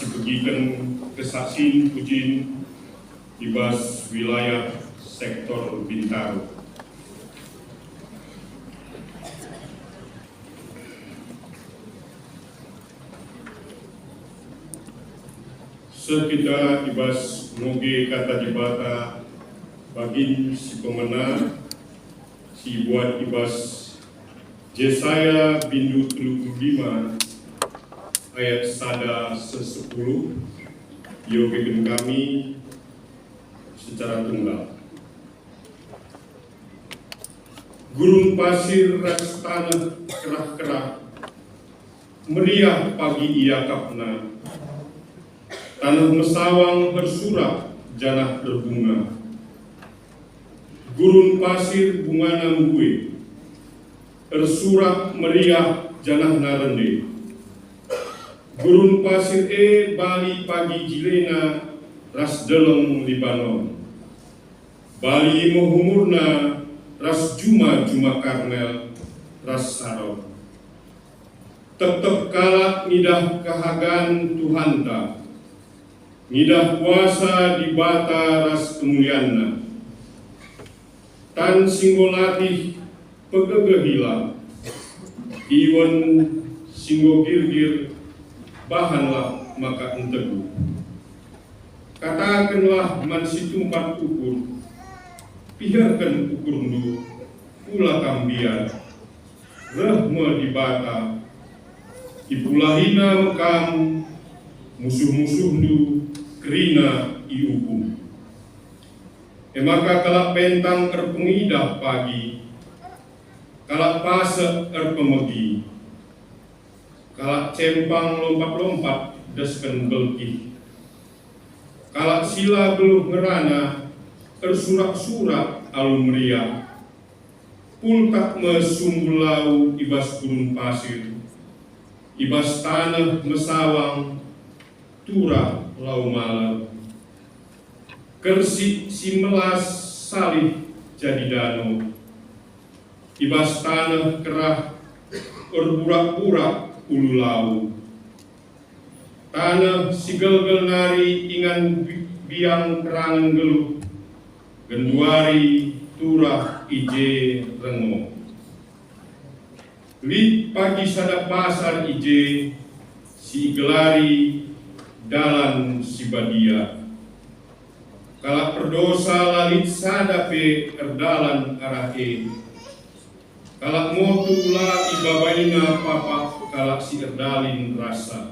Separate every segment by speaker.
Speaker 1: sibegikan kesaksian Pujin ibas wilayah sektor Bintaro. Sekitar ibas moge kata jibata bagin si pemenang si buat ibas Yesaya bindu 35 ayat sada 10 yogikan kami secara tunggal. Gurun pasir ras tanah kerah-kerah meriah pagi ia kapna. Tanah mesawang bersurak janah berbunga. Gurun pasir bunga nambue, bersurak meriah janah narende. Gurun pasir bali pagi jilena ras deleng Libanon. Bali mohumurna ras juma karmel ras sarok. Tetep kalak nidah kahagan Tuhanta. Nidah puasa di bata ras kemulianna. Tan singgolatih pegegehila. Iwan singgo girgir bahanlah maka entegu. Katakanlah man situmpat ukur. Piharkan ukur ndu pula kambiar. Rahma di bata. Ipulahina mekam musuh-musuh ndu kerina iukum. Maka kalak pentang erpengidah pagi, kalak pasek erpemegi, kalak cempang lompat-lompat desken belki, kalak sila beluh ngerana tersurak-surak alun meriah, pul tak mesumbulau ibas gurun pasir, ibas tanah mesawang turah lau malam. Kersik si melas salih jadi danau. Ibas tanah kerah berburak-burak ulu lau. Tanah si gel-gel nari ingan biang kerangan geluh. Genduari turah ije rengo. Lit pagi sada pasar ije si gelari dalan si badia. Kalak perdosa lalit sadape erdalan arahe. Kalak motu la ibabaina papa kalak si erdalin rasa.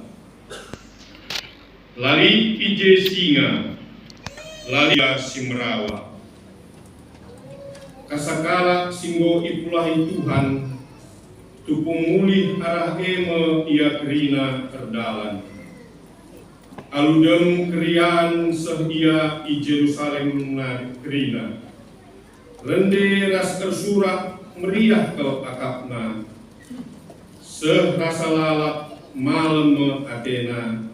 Speaker 1: Lali ije singa, lali si merawa. Kasakala singgo ipulahi Tuhan, tupung mulih arahe me ia kerina erdalan. Aludem krian sehia i Jerusalem na kerina. Rende ras tersurak meriah ke akapna. Serasa lalap malem Athena.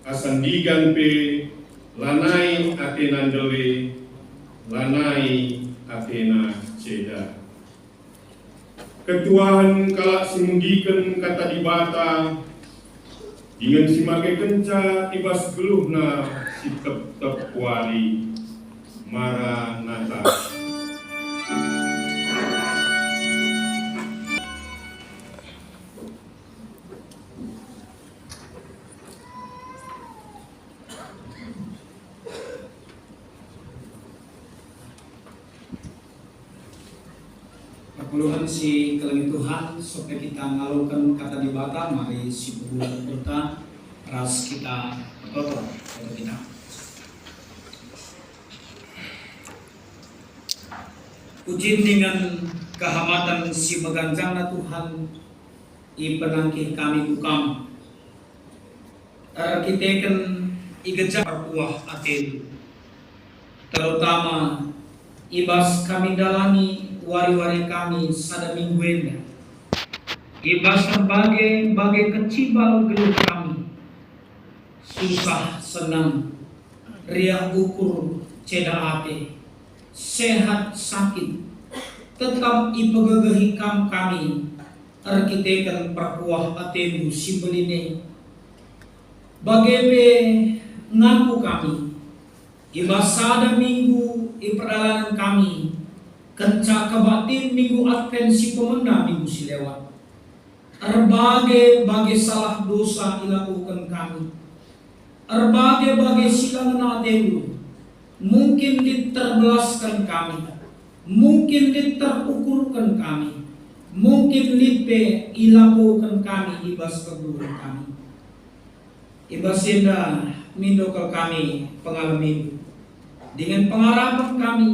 Speaker 1: Asandigan pe lanai Athena dele, lanai Athena ceda. Ketuaan kalak simundikan kata dibata. Dengan si make kenca ibas geluhna si tep wali Maranatha.
Speaker 2: Perpuluhan si kelengit Tuhan supaya kita ngalukan kata dibata, mari si bulan berta ras kita toto atau kita. Puji dengan kehamatan si meganjangna Tuhan i penangkih kami kukam. Kita kan igejak perpuah atin. Terutama ibas kami dalani wari-wari kami sada mingguenda. Ibas bagai kecibal geluh kami. Susah senang, riak ukur ceda ate, sehat sakit, tetap ipegegehi kami, arkitekan perkuah atenu simbeline. Bagebe ngaku kami, ibasada minggu perjalanan kami, kenca kebatin minggu Advent si pemenda minggu si lewat. Bagi salah dosa dilakukan kami. Bagi silang dulu. Mungkin diterbelaskan kami. Mungkin diterukurkan kami. Mungkin lipe ilakukan kami ibas keguran kami. Ibasenda mindokal kami pengalaman dengan pengharapan kami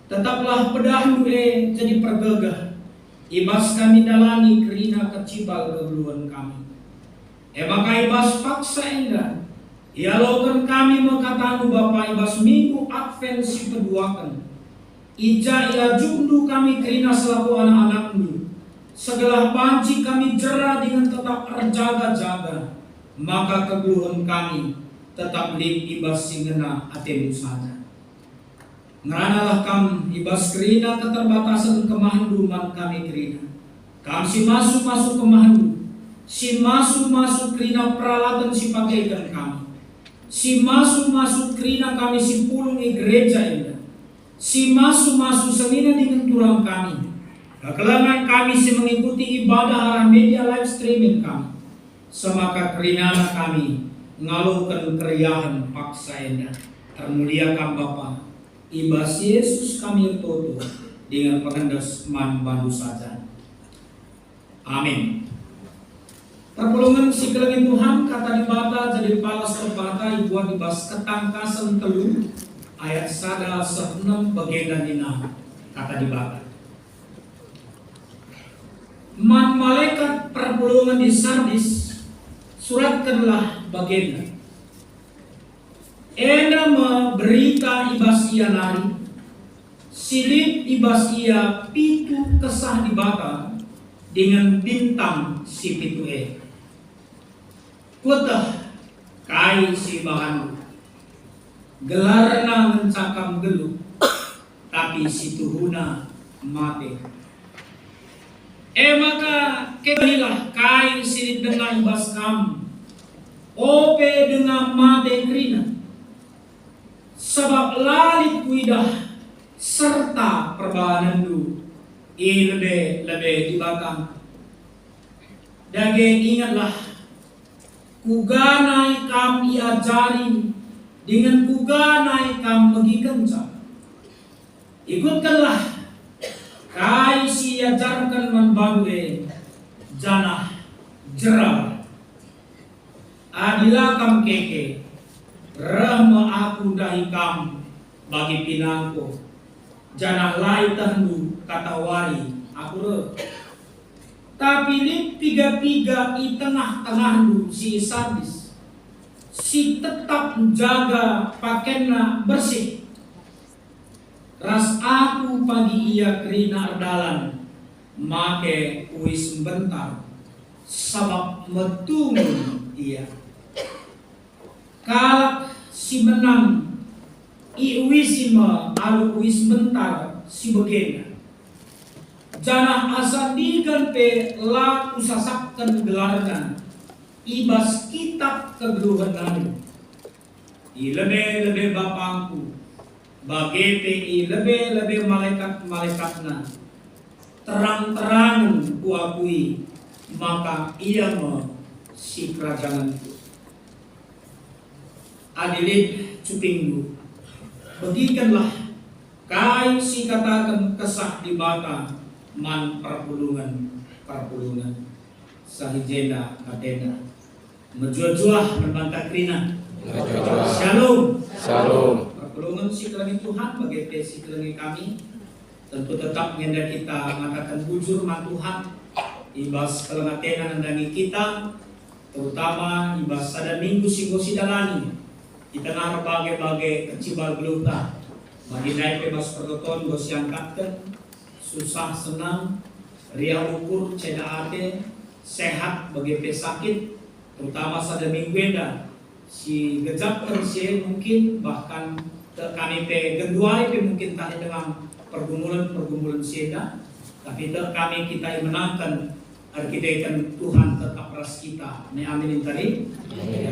Speaker 2: tetaplah pedahlu jadi pergegah. Ibas kami dalani kerina kecibal kegeluhan kami. Maka ibas paksa enggak. Ialokan kami mengatakan Bapa ibas minggu Advent si keduakan. Ija ia jundu kami kerina selaku anak-anakmu. Segala panci kami jera dengan tetap terjaga-jaga. Maka kegeluhan kami tetap lip ibas singena atemu sana. Ngeranalah kam ibas kerina keterbatasan kemahanduman kami kerina. Kam si masuk kemahandu. Si masuk kerina peralatan si pakaikan kami. Si masuk kerina kami si pulung gereja ini. Si masuk semina dengan turang kami. Kekelangan kami si mengikuti ibadah arah media live streaming kami. Semaka kerinana kami ngalukan keriahan paksa enda. Termuliakan Bapa. Ibas Yesus kami toto dengan pengendas man bandu saja. Amin. Perpulungan si kelengin Tuhan kata dibata jadi palas terbata ibuat dibas ketangkasan telur ayat sada 6 bagian dina kata dibata. Man malaikat perpulungan di Sardis suratkanlah bagian. Enda berita ibas ia nari, silip ibas ia pitu kesah dibata dengan bintang si pitu Kutah kai si bahan gelarna mencakam geluk, tapi si tuhuna mati. Maka kebilah kai si dengan ibas kam, ope dengan mate krina. Sebab lalit kuidah serta perbahanan du lebih di batang. Dage ingatlah kuganai kam iajari dengan kuganai kam megigenca. Ikutkanlah kai si ajarkan manbague janah jerah. Adilah kam keke rahma aku dahi kam bagi pinangko janah lai tahndu kata wari aku re. Tapi lip piga-piga i tengah-tengah du si Sardis si tetap menjaga pakaiannya bersih. Ras aku pagi ia kerina ardalan make uis bentar sabab metungun ia. Kalak si menang i uisima alu uis bentar si begena. Janah asadigan pe laku sasakkan gelarna ibas kitab kegeluhan nani. I lebe bapangku bagete i lebe malaikat-malaikatna terang-terang kuakui maka ia si kerajaanku. Adilit cupinggu bagikanlah kai si katakan kesah di bata man perpulungan sahijena katena menjual-jual membantah krina. Shalom perpulungan si kelangi Tuhan bagi si kelangi kami tentu tetap ngenda kita mengatakan bujur man Tuhan ibas kelengatena nandangi kita terutama ibas sada minggu singgo sidalani di tengah berbagai kecibal geluta bagi naik bebas pertoton gos yang katkan susah senang ria ukur ceda ate sehat bagi pesakit terutama sada minggu enda si gejap si mungkin bahkan kami pe genduari pe mungkin tadi dengan pergumulan sieda tapi kami kita menangkan Arkitekkan Tuhan tetap ras kita. Ne amin tadi.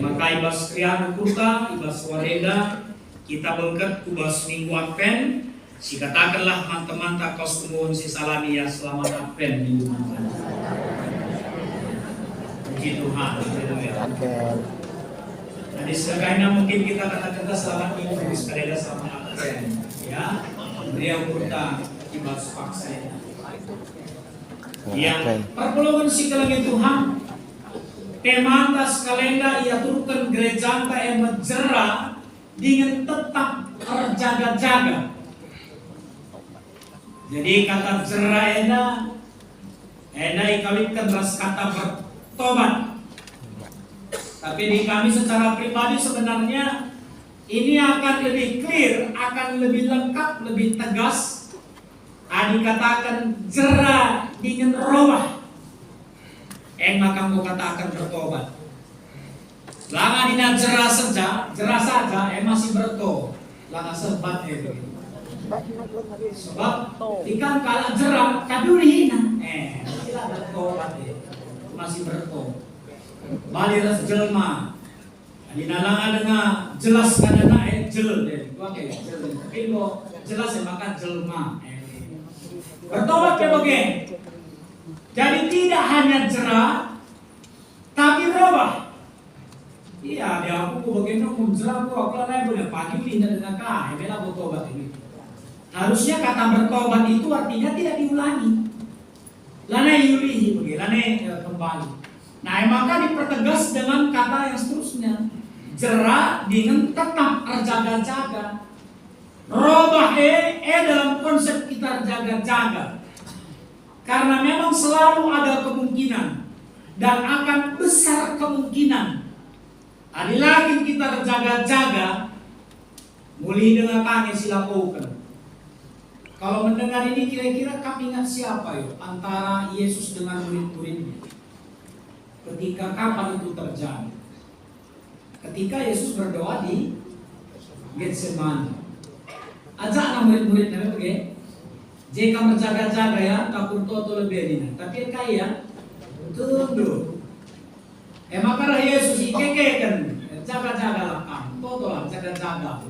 Speaker 2: Maka ibas kriano kurta, ibas wareda, kita bengket kubas minggu Advent. Si katakanlah teman-teman tak kos kumuhun si salami ya selamat Advent minggu Advent. Puji Tuhan. Jadi sekalian mungkin kita kata-kata selamat minggu sekalian selamat Advent. Ya, beliau kurta ibas paksa. Ya, perpuluhan si kalangin Tuhan temantas kalenda ia turunkan gereja yang menjera dengan tetap terjaga-jaga. Jadi kata jera ena ikawitkan ras kata bertobat. Tapi di kami secara pribadi sebenarnya ini akan lebih clear, akan lebih lengkap, lebih tegas. Dikatakan jera dengan robah. Maka mau katakan bertobat. Lama dina jera saja, masih bertobat. Lama sebat itu. Sebab ikan kalah jera kadurina. Sila bertobat masih bertobat. Baliras jelma. Dina langa dengan jelas kadana jel deh. Oke, jel. Tapi lo jelas maka jelma. Bertobat ke bagian. Jadi tidak hanya jera, tapi robah. Iya, dia aku bagian aku jera aku lain punya pagi pindah dengan kah, bela bertobat ini. Harusnya kata bertobat itu artinya tidak diulangi. Lana yulihi begitu, lana kembali. Nah, maka dipertegas dengan kata yang seterusnya. Jera dengan tetap terjaga-jaga. Robah dalam konsep kita jaga-jaga. Karena memang selalu ada kemungkinan dan akan besar kemungkinan ada lagi kita terjaga-jaga mulai dengan kami silakan. Kalau mendengar ini kira-kira kami ingat siapa antara Yesus dengan murid-muridnya? Ketika kapan itu terjadi? Ketika Yesus berdoa di Getsemani. Ajak anak murid-muridnya begitu. Jika berjaga-jaga ya, takut toto lebih ini. Tapi kaya tunduk. Maka Yesus ikekekan jaga-jagalah kamu. Toto lah jaga-jaga.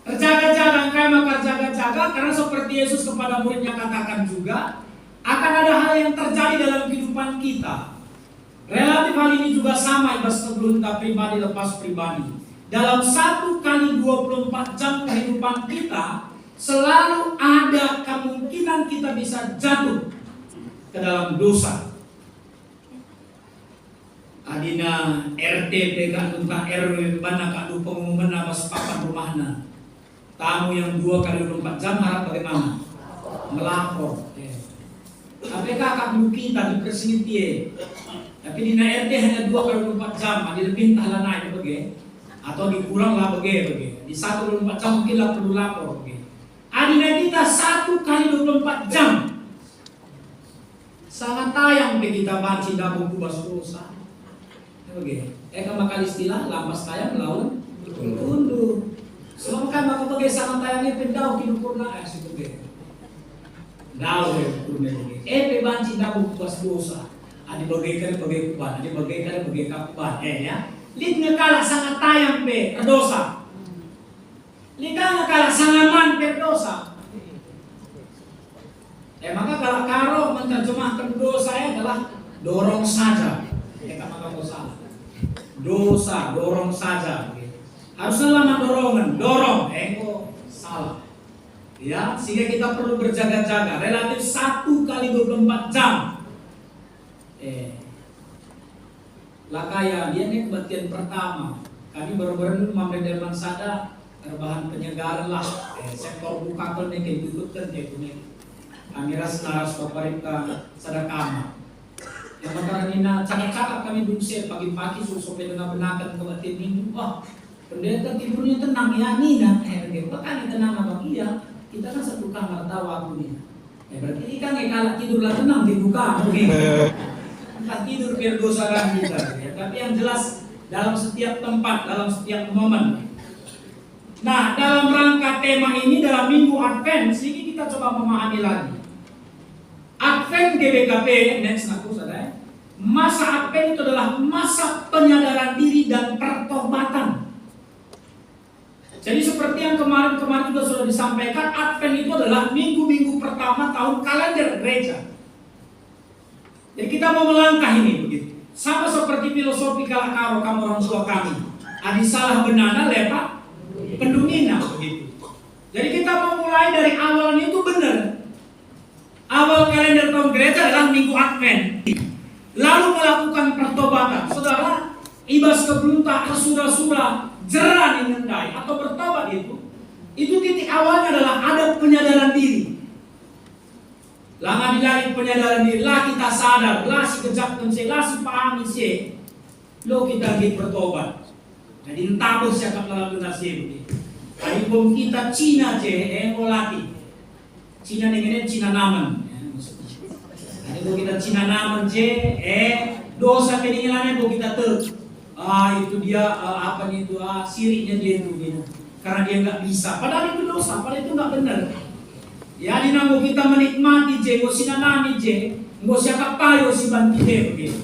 Speaker 2: Berjaga-jaga kayak maka jaga-jaga karena seperti Yesus kepada muridnya katakan juga akan ada hal yang terjadi dalam kehidupan kita. Relatif hal ini juga sama ibas sebelum kita pribadi lepas pribadi. Dalam 1 kali 24 jam kehidupan kita selalu ada kemungkinan kita bisa jatuh ke dalam dosa. Adina RT pegang tentang RW mana kadu pengumuman apa sepakat rumahna. Tamu yang 2 kali 24 jam harap bagaimana? Melapor. Apakah kadu kita dipersingiti? Tapi di RT hanya 2 kali 24 jam, ada lebih entahlah naik begitu. Atau dikurang lah begitu. Di 1 24 jam mungkin lah perlu lapor begitu. Adina kita 1 kali 24 jam. Sangat tayang kita baca dalam kubas dosa. Begitu. Makal istilah lampas tayang melawan tunduk. Sebab kan maka begitu sangat tayangnya pendau kinupurna begitu. Dau begitu. Banci dalam kubas dosa. Adi bagaikan bagai kuban, adi bagaikan bagai kakuban, ya. Lid ngakala sangat tayang dosa. Lika ngakala sangaman dosa. Maka kalau karo menerjemahkan dosa adalah dorong saja. Maka dosa. Dosa, dorong saja. Harusnya lama dorongan, dorong, kok salah. Ya, sehingga kita perlu berjaga-jaga. Relatif 1 kali 24 jam. Lakaya dia ini kebatian pertama. Kami baru-baru memberikan sada bahan penyegaran lah. Sektor buka pun yang ikutkan ini. Kami rasa paparita sadakama. Yang makanan ini cakap-cakap kami dungse pagi-pagi supaya dengan benakan kebatian minggu. Wah, pendeta tidurnya tenang ya Nina. Bahkan tenang apa iya? Kita kan satu kamar tawa aku nih. Berarti ini kan kalau tidurlah tenang dibuka. Entah tidur biar dosa kita, ya. Tapi yang jelas dalam setiap tempat, dalam setiap momen. Nah, dalam rangka tema ini dalam minggu Advent, sini kita coba memahami lagi. Advent GBKP, next aku sadar. Masa Advent itu adalah masa penyadaran diri dan pertobatan. Jadi seperti yang kemarin juga sudah disampaikan, Advent itu adalah minggu-minggu pertama tahun kalender gereja. Jadi kita mau melangkah ini begitu. Sama seperti filosofi kalakaro kamu orang tua kami. Adi salah benana lepak pendungina begitu. Jadi kita mau mulai dari awalnya itu benar. Awal kalender tahun gereja adalah minggu Advent. Lalu melakukan pertobatan. Saudara, ibas keberuntak ke surah-surah jerah dingendai atau bertobat itu titik awalnya adalah ada penyadaran diri. Lama dilari penyadaran diri, lah kita sadar, lah si kejakkan si, lah si pahami si, lo kita lagi bertobat. Jadi entah bos siapa melalui nasib. Hari bom kita Cina je, olati. Cina dengan Cina naman. Hari bom kita Cina naman je, dosa peninggalannya bom kita itu dia apa nih itu sirinya dia itu gitu. Karena dia nggak bisa. Padahal itu dosa, padahal itu nggak benar. Ya dinamo kita menikmati je, go sinanami je, go siapa payo si banti je begitu.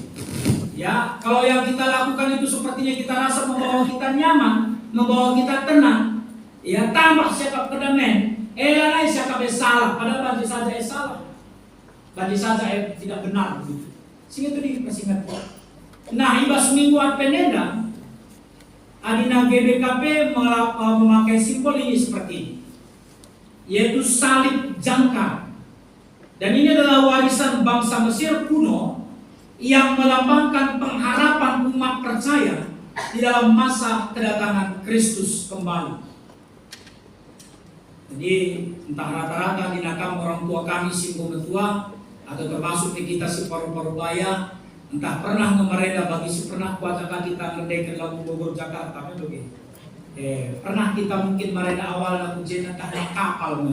Speaker 2: Ya kalau yang kita lakukan itu sepertinya kita rasa membawa kita nyaman, membawa kita tenang. Ya tambah siapa kedamaian. Lanai siapa salah, padahal bagi saja salah. Bagi saja tidak benar begitu. Sehingga itu diperingat. Nah, ibas minggu Advent Adina GBKP memakai simbol ini seperti ini, yaitu salib jangkar. Dan ini adalah warisan bangsa Mesir kuno yang melambangkan pengharapan umat percaya di dalam masa kedatangan Kristus kembali. Jadi entah rata-rata di nakam orang tua kami simbol tua atau termasuk di kita si paru-paru baya. Entah pernah memereda bagi si pernah kuatkan kita mendekati Labu Bogor Jakarta begitu. Pernah kita mungkin mereda awal lagu jenah tak kapal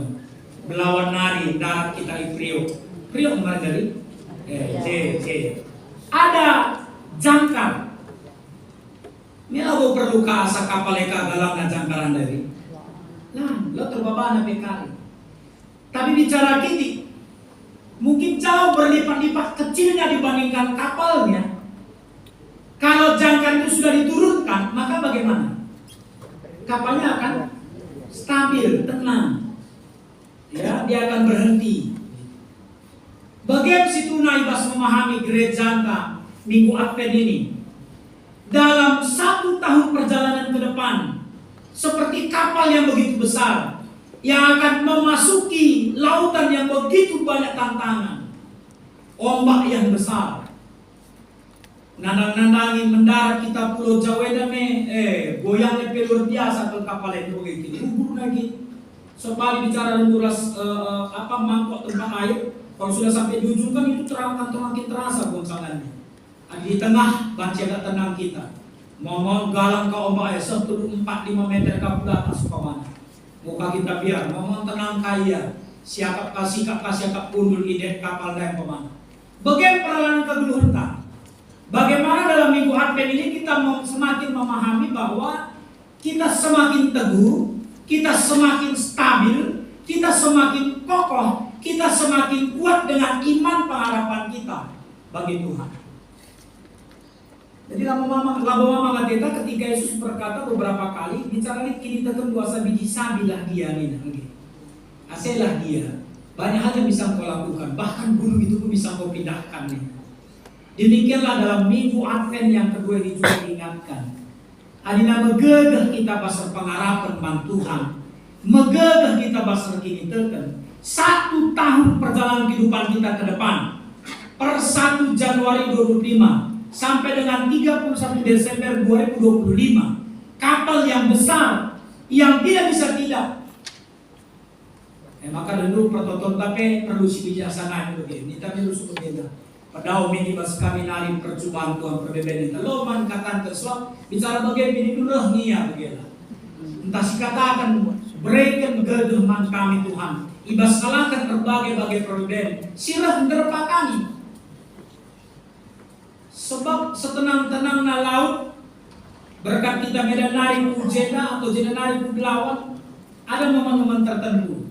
Speaker 2: belawan nari darat kita di Priok mereka ada jangkar. Ini lagu perlu asa kapal eka galangna jangkaran dari. Nah, lo terbabana pekali. Tapi bicara kita mungkin jauh berlipat-lipat kecilnya dibandingkan kapalnya. Kalau jangkar itu sudah diturunkan, maka bagaimana? Kapalnya akan stabil, tenang. Ya, dia akan berhenti. Bagaimana situ Naibas memahami gereja minggu Advent ini? Dalam 1 tahun perjalanan ke depan, seperti kapal yang begitu besar, yang akan memasuki lautan yang begitu banyak tantangan, ombak yang besar, nandang-nandangi mendarat kita Pulau Jawa dame, goyangnya luar biasa ke kapal itu begitu, kubur lagi. Sebalik bicara luras mangkok tempat air, kalau sudah sampai di ujung kan itu makin terasa goncangannya. Di tengah banci agak tenang kita, mau galang ke ombak air 4-5 meter ke atas ke mana. Muka kita biar, mohon tenang kaya, siakap kasih pundul ide kapal dan pemana. Bagaimana perjalanan kegeluhan? Bagaimana dalam minggu Advent ini kita semakin memahami bahwa kita semakin teguh, kita semakin stabil, kita semakin kokoh, kita semakin kuat dengan iman pengharapan kita bagi Tuhan. Jadi lama mama kita ketika Yesus berkata beberapa kali bicara kini tetap kuasa biji sabilah dia nih, aselah dia. Banyak hal yang bisa kau lakukan, bahkan gunung itu pun bisa kau pindahkan nih. Demikianlah dalam minggu Advent yang kedua ini juga diingatkan. Adina megegah kita pasal pengharapan man Tuhan, megegah kita pasal kini teken 1 tahun perjalanan kehidupan kita ke depan per 1 Januari 2025 sampai dengan 31 Desember 2025, kapal yang besar yang tidak bisa tidak. Maka dulu pertonton tapi perlu si bijaksana itu begini. Kita perlu seperti itu. Padahal minibas kami nari percobaan Tuhan perbedaan itu. Lo man katakan tersuap bicara bagian ini dulu nia begini. Entah si katakan berikan gedeman kami Tuhan. Ibas kalahkan berbagai perbedaan. Sirah menerpa kami. Sebab setenang-tenangnya laut berkat kita medan nari kujena atau jena nari kudelawan ada momen-momen tertentu.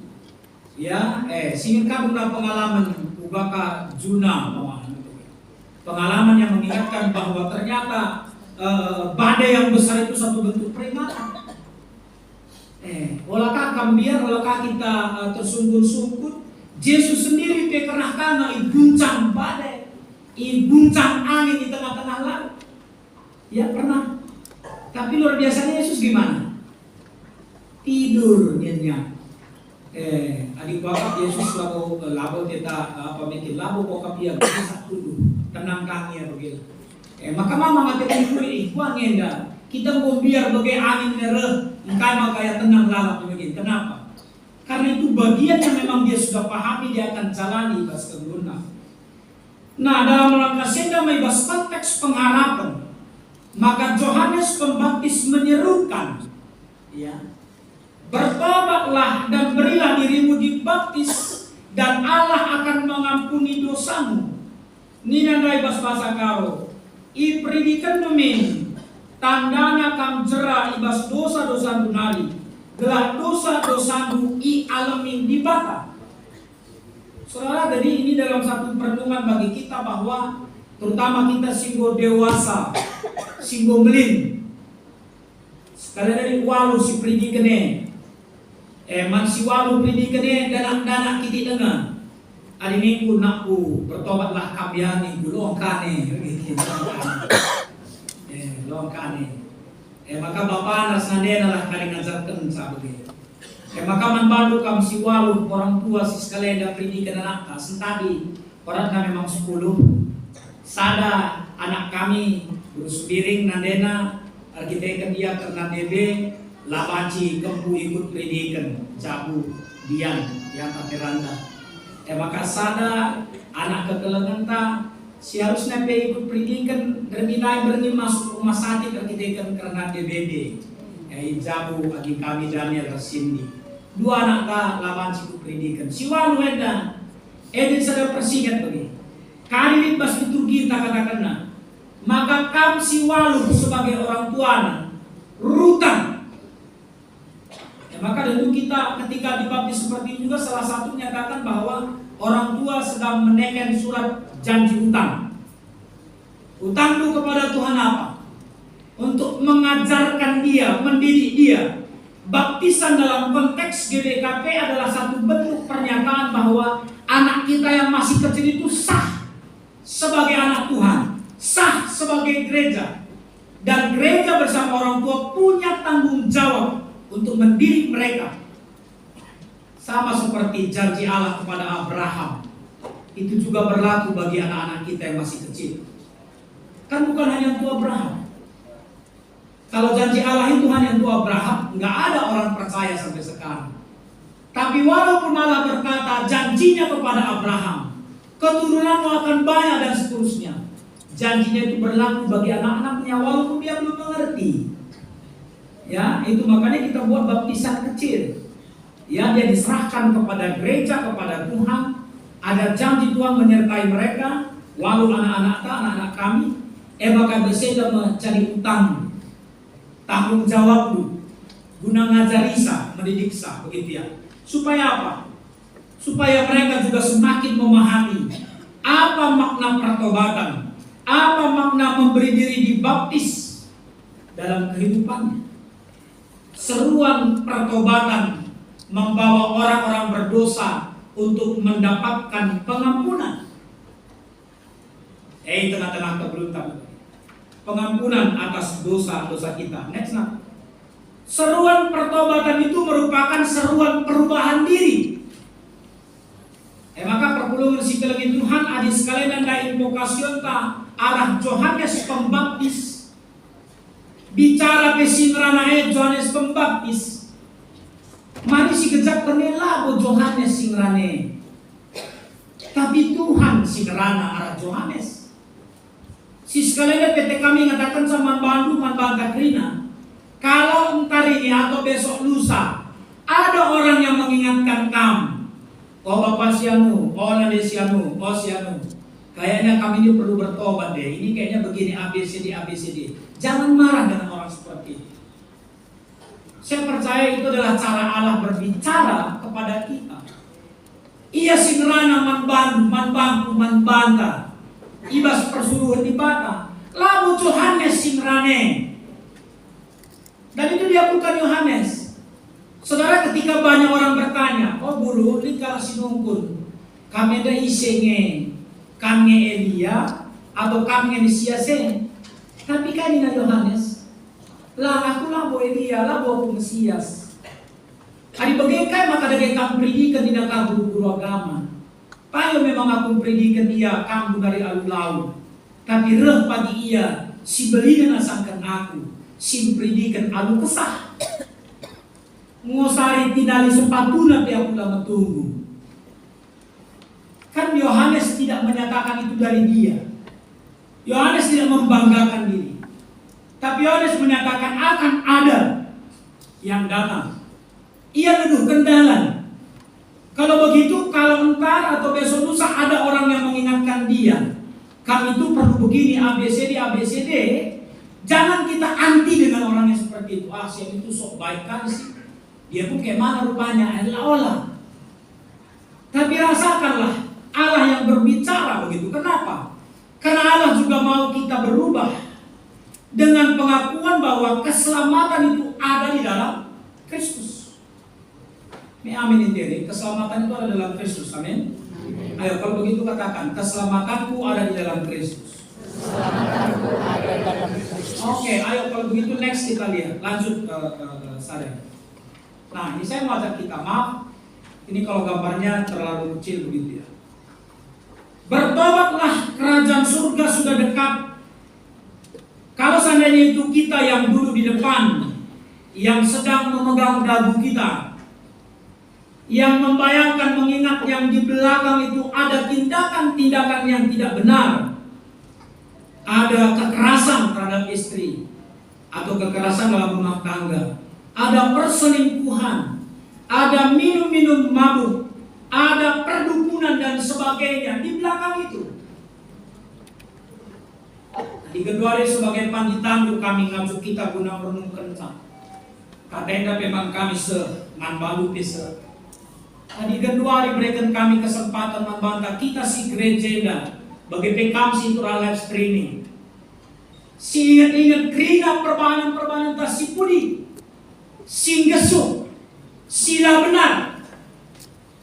Speaker 2: Ya, singkat pengalaman ubaka Juna Pengalaman yang mengingatkan bahwa ternyata badai yang besar itu satu bentuk peringatan. Olakah kambiar, olakah kita tersungkur-sungkur? Yesus sendiri pernah karena guncang badai, guncang angin di tengah-tengah laut. Ya pernah. Tapi luar biasanya Yesus gimana? Tidur nyenyak. Adik bapak Yesus labo kita mikir labo bokap dia bisa dulu tenang kami ya begitu. Maka mama ngatain kuri kuang enda kita mau biar bagai angin merah engkai makanya tenang lalap begini. Kenapa? Karena itu bagian yang memang dia sudah pahami, dia akan jalani bas keguna. Nah, dalam langkah senda bas konteks pengharapan, maka Yohanes Pembaptis menyerukan, ya, bertobatlah dan berilah dirimu dibaptis dan Allah akan mengampuni dosamu. Ninandai bas bahasa karo, i predikan memin, tandana kam jera ibas dosa-dosa dunali, gelah dosa-dosamu i alamin dibata. Saudara, jadi ini dalam satu perenungan bagi kita bahwa terutama kita singgo dewasa, singgo melin. Sekali dari walu si predikene, man si walu predikene danak-danak kiti dengar. Hari minggu nakku bertobatlah kambiani longkane, gitu. Longkane. Maka bapak nasandena lah kali ngajarkan sahabat. Maka manbalu kam si walu orang tua si sekalian dah pendidikan anak sentadi orang kami memang 10. Sada anak kami urus piring nandena arkitek dia karena DB lapanci kempu ikut pendidikan jabu dian yang teranda. Maka sada anak kekelengan ta si harusnya ikut pendidikan berminai berni masuk rumah sakit arkitek karena DBD. Jabu bagi kami Daniel Rasindi. 2 anak ka lawan si pendidikan. Si walu eda edin sadar persingat bagi. Kali bas itu kita katakan maka kam si walu sebagai orang tuana rutan. Maka tentu kita ketika dibaptis seperti itu juga salah satu menyatakan bahwa orang tua sedang menekan surat janji utang. Utang itu kepada Tuhan apa? Untuk mengajarkan dia, mendidik dia. Baptisan dalam konteks GBKP adalah satu bentuk pernyataan bahwa anak kita yang masih kecil itu sah sebagai anak Tuhan, sah sebagai gereja. Dan gereja bersama orang tua punya tanggung jawab untuk mendidik mereka. Sama seperti janji Allah kepada Abraham. Itu juga berlaku bagi anak-anak kita yang masih kecil. Kan bukan hanya untuk Abraham. Kalau janji Allah itu hanya untuk Abraham, nggak ada orang percaya sampai sekarang. Tapi walaupun Allah berkata janjinya kepada Abraham, keturunanmu akan banyak dan seterusnya. Janjinya itu berlaku bagi anak-anaknya walaupun dia belum mengerti. Ya, itu makanya kita buat baptisan kecil. Ya, dia diserahkan kepada gereja, kepada Tuhan. Ada janji Tuhan menyertai mereka, walau anak-anak kami, maka berseda mencari utang. Tanggung jawab lu guna ngajarisa, mendidiksa, begitu ya. Supaya apa? Supaya mereka juga semakin memahami apa makna pertobatan, apa makna memberi diri dibaptis dalam kehidupannya. Seruan pertobatan membawa orang-orang berdosa untuk mendapatkan pengampunan. Tengah-tengah keberuntungan. Pengampunan atas dosa-dosa kita. Next nah. Seruan pertobatan itu merupakan seruan perubahan diri. Maka perpuluhan si kelengin Tuhan adik sekalian dan invokasion ta arah Yohanes Pembaptis. Bicara pesingrana Yohanes Pembaptis. Mari si kejak penela bo Yohanes singrane. Tapi Tuhan singrana arah Yohanes. Si sekalian PT kami mengatakan sama Bandung, Bangka Krina, kalau entar ini atau besok lusa ada orang yang mengingatkan kamu, oh bapak sianu, oh nade sianu, oh sianu, kayaknya kami ini perlu bertobat deh. Ini kayaknya begini ABCD. Jangan marah dengan orang seperti itu. Saya percaya itu adalah cara Allah berbicara kepada kita. Ia singrana man bangku, man banta. ibas persuruhan di bata. Lalu Yohanes Simrane. Dan itu dilakukan Yohanes. Saudara, ketika banyak orang bertanya, oh guru, lika sinungkun, kami ada isenge, kami Elia, atau kami Mesias. Tapi kan ini Yohanes, lah aku labo Elia, labo aku Mesias. Hari bagaikan maka ada kamu predikan tidak kamu guru agama. Payo memang aku predikan dia kamu dari alu-lalu. Tapi reh pagi ia, si belian asangkan aku, si predikan alu kesah. Ngosari tinali sepatuna yang ulang tunggu. Kan Yohanes tidak menyatakan itu dari dia. Yohanes tidak membanggakan diri. Tapi Yohanes menyatakan akan ada yang datang. Ia menuduh kendalan. Kalau begitu, kalau entar atau besok lusa ada orang yang mengingatkan dia, kami itu perlu begini, ABCD, ABCD. Jangan kita anti dengan orang yang seperti itu. Ah, siapa itu sok baik kan sih. Dia pun kayak mana rupanya, adalah olah. Tapi rasakanlah Allah yang berbicara begitu. Kenapa? Karena Allah juga mau kita berubah dengan pengakuan bahwa keselamatan itu ada di dalam Kristus. Amin ini, keselamatan itu ada dalam Kristus. Amin. Ayo kalau begitu katakan, keselamatanku ada di dalam Kristus. Oke, ayo kalau begitu next kita lihat. Lanjut ke saya. Nah, ini saya mau ajak kita, maaf. Ini kalau gambarnya terlalu kecil begitu ya. Bertobatlah, kerajaan surga sudah dekat. Kalau seandainya itu kita yang dulu di depan, yang sedang memegang dagu kita, yang membayangkan mengingat yang di belakang itu ada tindakan-tindakan yang tidak benar, ada kekerasan terhadap istri atau kekerasan dalam rumah tangga, ada perselingkuhan, ada minum-minum mabuk, ada perdukunan dan sebagainya di belakang itu. Di kedua hari sebagai panditandu kami ngajak kita guna renung kencang. Katanya memang kami manbalu bisa. Tadi kedua hari berikan kami kesempatan membantah kita si gereja bagi PKM si live streaming. Si ingat-ingat kerina perbahanan tas si pudi, si ngesuk, sila benar.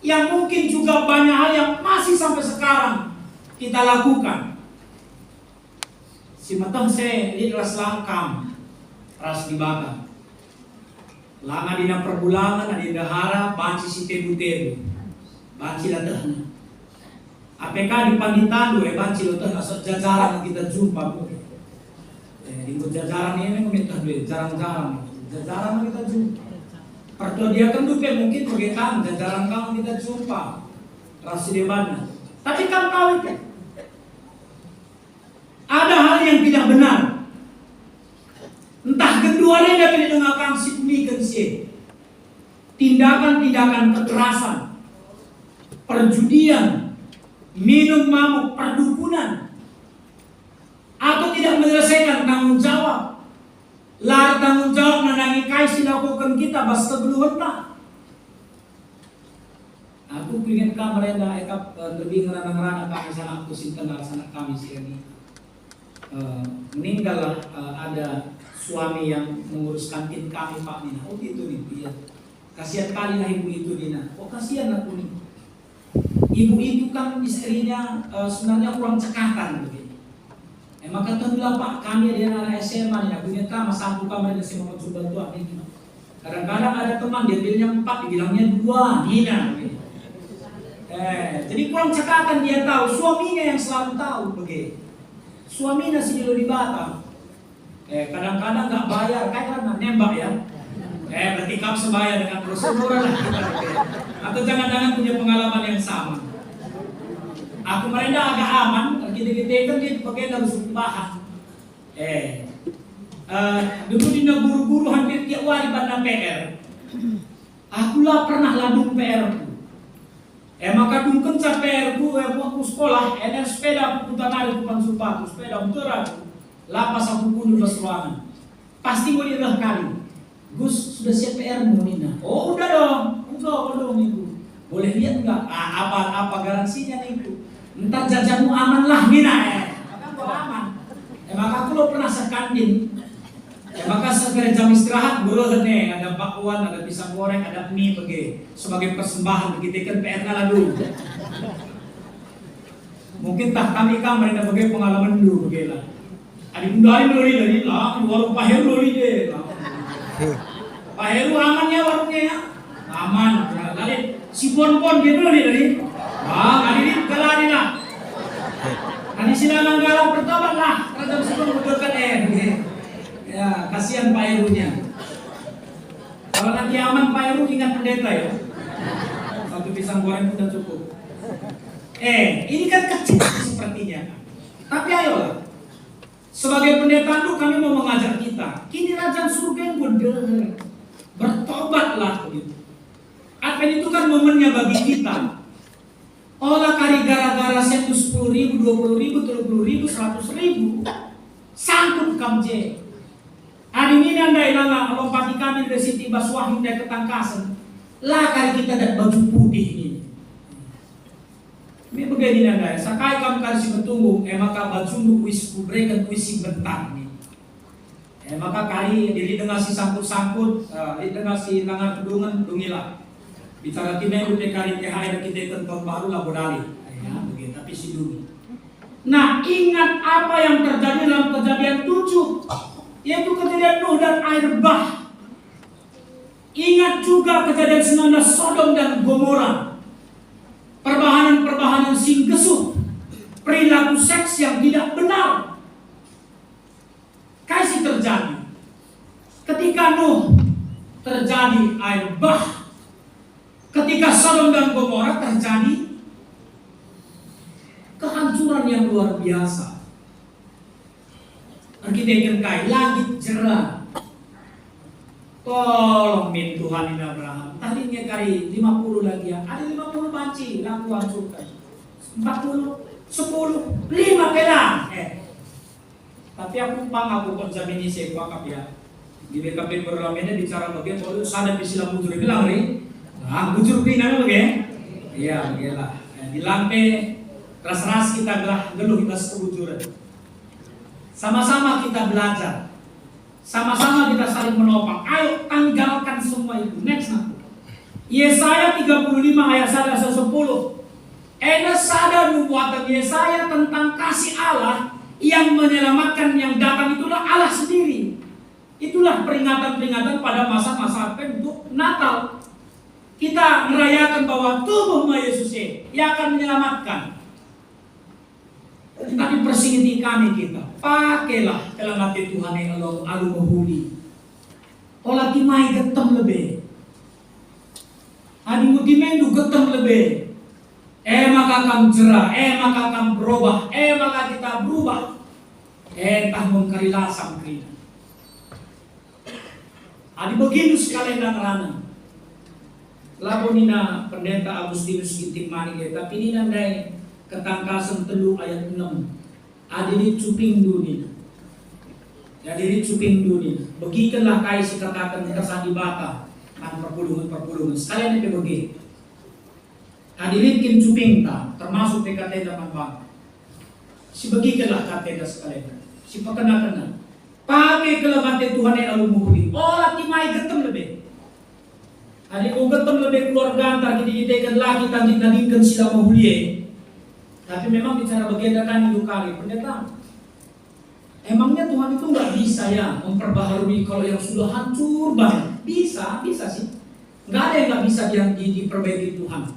Speaker 2: Yang mungkin juga banyak hal yang masih sampai sekarang kita lakukan. Si matang saya di kelas langkam, ras dibakar. Lama dina perbulangan, ada dahara, banci si tebu-tebu. Banci latahna. APK di panditandu, banci latahna. Jajaran kita jumpa. Di jajaran ini meminta duit, jarang-jarang. Jajaran kita jumpa. Pertodiakan dupe mungkin begitu, jajaran kamu kita jumpa. Rasi di mana. Tapi kamu tahu itu. Ada hal yang tidak benar. Entah keduanya dapat didengarkan si tindakan-tindakan kekerasan, perjudian, minum mabuk, perdukunan, atau tidak menyelesaikan tanggung jawab. Lar tanggung jawab nanangi kaisi lakukan kita basta beluhut na. Aku ingin kamerenda ekap lebih ngerana-ngerana kami sana aku sinten sana kami sini. Meninggal ada suami yang mengurus kantin kami Pak Nina. Oh gitu nih, iya. Kasihan kali lah ibu itu Nina. Oh kasihan aku nih. Ibu itu kan istrinya sebenarnya kurang cekatan begini. Maka tentulah Pak, kami dia anak SMA nih. Aku ingat kan masa aku kamar di SMA coba tua ini. Kadang-kadang ada teman dia bilangnya 4, dibilangnya 2 Nina. Jadi kurang cekatan dia tahu. Suaminya yang selalu tahu begini. Suaminya si di Batam. Kadang-kadang nggak bayar, kayak nembak ya. Berarti kamu sebaya dengan prosedur lah kita. Atau jangan-jangan punya pengalaman yang sama. Aku mereka agak aman, kita kan dia pakai harus bahan. Dulu dina guru-guru hampir tiap hari pada PR. Aku lah pernah ladung PR. Maka dulu kencar PR aku sekolah, ada sepeda aku putar narik bukan sepatu, sepeda muteran. Lapas aku pun pas ruangan. Pasti mau dirah kali. Gus sudah siap PR mu Nina. Oh udah dong, belum itu. Boleh lihat nggak? Apa garansinya nih itu? Entar jajanmu aman lah Nina. aman. Maka kalau pernah sekandin, maka segera jam istirahat boleh nih, ada bakwan, ada pisang goreng, ada mie sebagai persembahan begitu kan PR dulu. Mungkin tak kami kamar ada sebagai pengalaman dulu begitu. Ada bundari dari lah, warung Pak Heru deh. Pak Heru amannya warungnya ya, aman. Kali si pon gitu dari, kali ini galani lah. Kali silangan galau bertobat lah, terhadap si pon betulkan ya, kasihan Pak Herunya. Kalau nanti aman Pak Heru ingat pendeta ya. Satu pisang goreng sudah cukup. Ini kan kecil sepertinya. Tapi ayolah. Sebagai pendeta itu kami mau mengajar kita. Kini Raja Surga yang benar. Bertobatlah begitu. Advent itu kan momennya bagi kita. Olah kali gara-gara 10.000, 20.000, 30.000, 100.000 sangkut kamje. Hari ini anda ilanga lompati kami dari Siti Baswahim dari ketangkasan. Lah kali kita ada baju putih ini. Ini begini anda, sakai kamu kasih bertunggu, maka baju untuk wis kubrekan wis bentar nih. Maka kali diri dengan si sangkut-sangkut, dengan si tangan kedungan dungilah. Bicara timnya udah kali THR kita kenton baru lah bodali. Ya, begitu tapi si dulu. Nah, ingat apa yang terjadi dalam Kejadian 7, yaitu kejadian Nuh dan air bah. Ingat juga kejadian 19 Sodom dan Gomora. Perbahanan-perbahanan singgesuh, perilaku seks yang tidak benar. Kasih terjadi. Ketika Nuh terjadi air bah. Ketika Sodom dan Gomora terjadi kehancuran yang luar biasa. Arkitektur kai langit jerah. Tolong min Tuhan ini Abraham. Tadinya kali 50 lagi ya. Ada 50 banci laku hancurkan. 40, 10, 5 pelang. Tapi aku konsamini saya pakap ya. Di BKP Berlamenya bicara bagian kalau sadar bisilang bujur bilang nih. Nah, bujur pinanya bagian. Iya, begitulah. Di lampe ras-ras kita geluh kita kebujuran. Sama-sama kita belajar. Sama-sama kita saling menopang. Ayo tanggalkan semua itu. Next aku. Yesaya 35 ayat 1-10. Sadar nubuatan Yesaya tentang kasih Allah yang menyelamatkan yang datang itulah Allah sendiri. Itulah peringatan-peringatan pada masa-masa Advent untuk Natal. Kita merayakan bahwa tubuh Yesus yang akan menyelamatkan. Tapi persingiti kami kita. Pakailah kelamati Tuhan yang Allah alu mahuli. Olah timai getem lebih. Adi mutimendu getem lebih. Maka kamu cerah. Maka kamu berubah. Maka kita berubah. Entah mengkarilasam kita. Adi begitu sekalian dan rana. Labonina pendeta Agustinus Ginting Manik. Tapi ini nandai ketangkasan telu ayat 6. Adiri cuping dunia. Adiri cuping dunia. Begitulah kai si katakan kesan di bata. Kan perpuluhan. Sekalian itu begitu. Hadirin kim cuping ta. Termasuk PKT dapat bang. Si begitulah kateda sekalian. Si pekenakan. Pakai kelemate Tuhan yang alu muhuri. Olah timai getem lebih. Adik ko getem lebih keluarga antar kita ikan lagi tangkit nagingkan sila mahuli. Tapi memang bicara bagian datang itu kali pendeta. Emangnya Tuhan itu nggak bisa ya memperbaharui kalau yang sudah hancur banget? Bisa sih. Nggak ada yang nggak bisa yang diperbaiki Tuhan.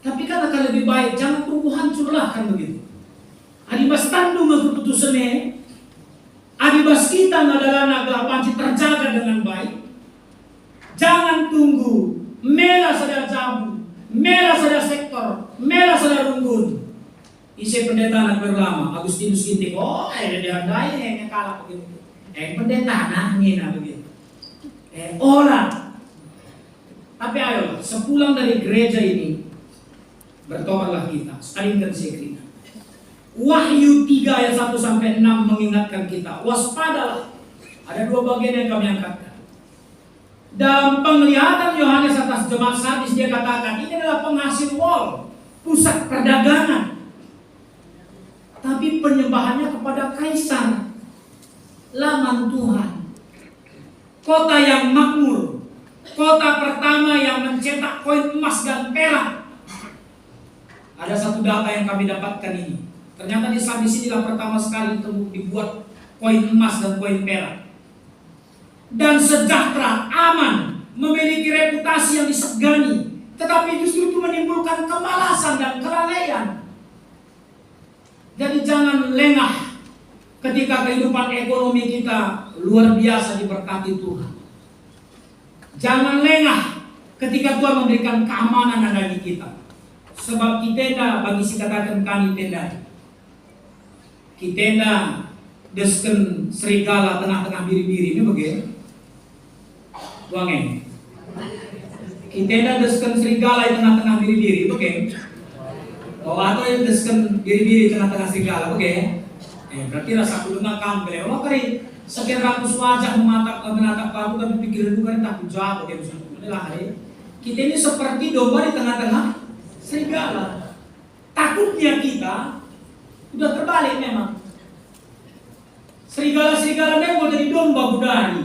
Speaker 2: Tapi kan akan lebih baik jangan tunggu hancurlah kan begitu. Adibas tandung keputusannya. Adibas kita ngadalan panci terjaga dengan baik. Jangan tunggu. Mela saudara jamu, mela saudara sektor, mela saudara runggun. Isi pendeta anak berlama, Agustinus Ginting. Dia dihandai yang kalah begitu. Pendeta nah ngina begitu. Olah. Tapi ayo, sepulang dari gereja ini bertobatlah kita, salingkan kita. Wahyu 3 ayat 1-6 mengingatkan kita, waspadalah. Ada dua bagian yang kami angkatkan. Dalam penglihatan Yohanes atas jemaat Sardis dia katakan ini adalah penghasil wall, pusat perdagangan. Tapi tapi penyembahannya kepada kaisar. Laman Tuhan. Kota yang makmur, kota pertama yang mencetak koin emas dan perak. Ada satu data yang kami dapatkan ini. Ternyata di sinilah pertama sekali dibuat koin emas dan koin perak. Dan sejahtera, aman, memiliki reputasi yang disegani, tetapi justru itu menimbulkan kemalasan dan kelalaian. Jadi jangan lengah ketika kehidupan ekonomi kita luar biasa diberkati Tuhan. Jangan lengah ketika Tuhan memberikan keamanan bagi kita. Sebab kita bagi si katakan kami tenda. Kita desken serigala tengah-tengah biri-biri ini begini. Buangin. Kita desken serigala di tengah-tengah biri-biri begini. Oh, atau yang desken biri-biri tengah-tengah serigala begini. Berarti rasa kulungan kampel. Allah kari sekian ratus wajah menatap kamu, tapi pikiran bukan takut jawab bagaimana. Kita ini seperti domba di tengah-tengah serigala. Takutnya kita udah terbalik memang. Serigala-serigala mau jadi domba budari.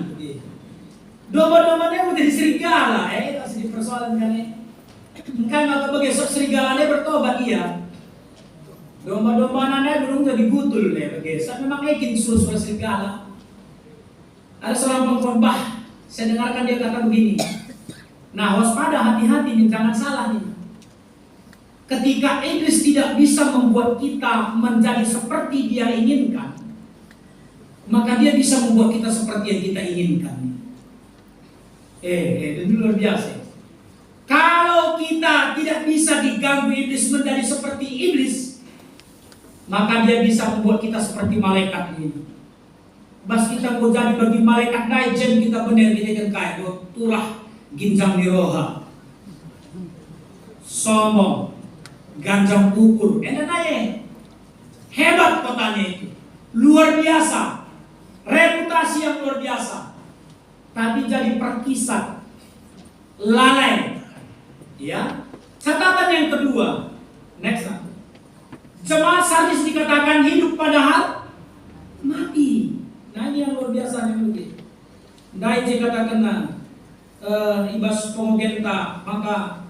Speaker 2: Domba-domba mau jadi serigala. Kasih persoalan kan Kan maka besok serigala bertobat dia. Domba-domba nanda belum jadi butul besok memang yakin suara serigala. Ada seorang perempuan saya dengarkan dia kata begini. Nah, waspada, hati-hati nih, jangan salah nih. Ketika iblis tidak bisa membuat kita menjadi seperti dia inginkan, maka dia bisa membuat kita seperti yang kita inginkan. Itu luar biasa. Kalau kita tidak bisa diganggu iblis menjadi seperti iblis, maka dia bisa membuat kita seperti malaikat ini. Bas kita mau jadi bagi malaikat dajen kita benar kita kan kayak tulah ginjang diroha, sombong, ganjang pukul, hebat kotanya itu, luar biasa, reputasi yang luar biasa, tapi jadi perkisah, lalai, ya. Catatan yang kedua, next, jemaat Sardis dikatakan hidup padahal mati. Nah ini yang luar biasa yang begini. Dai dikatakan ibas pemogenta maka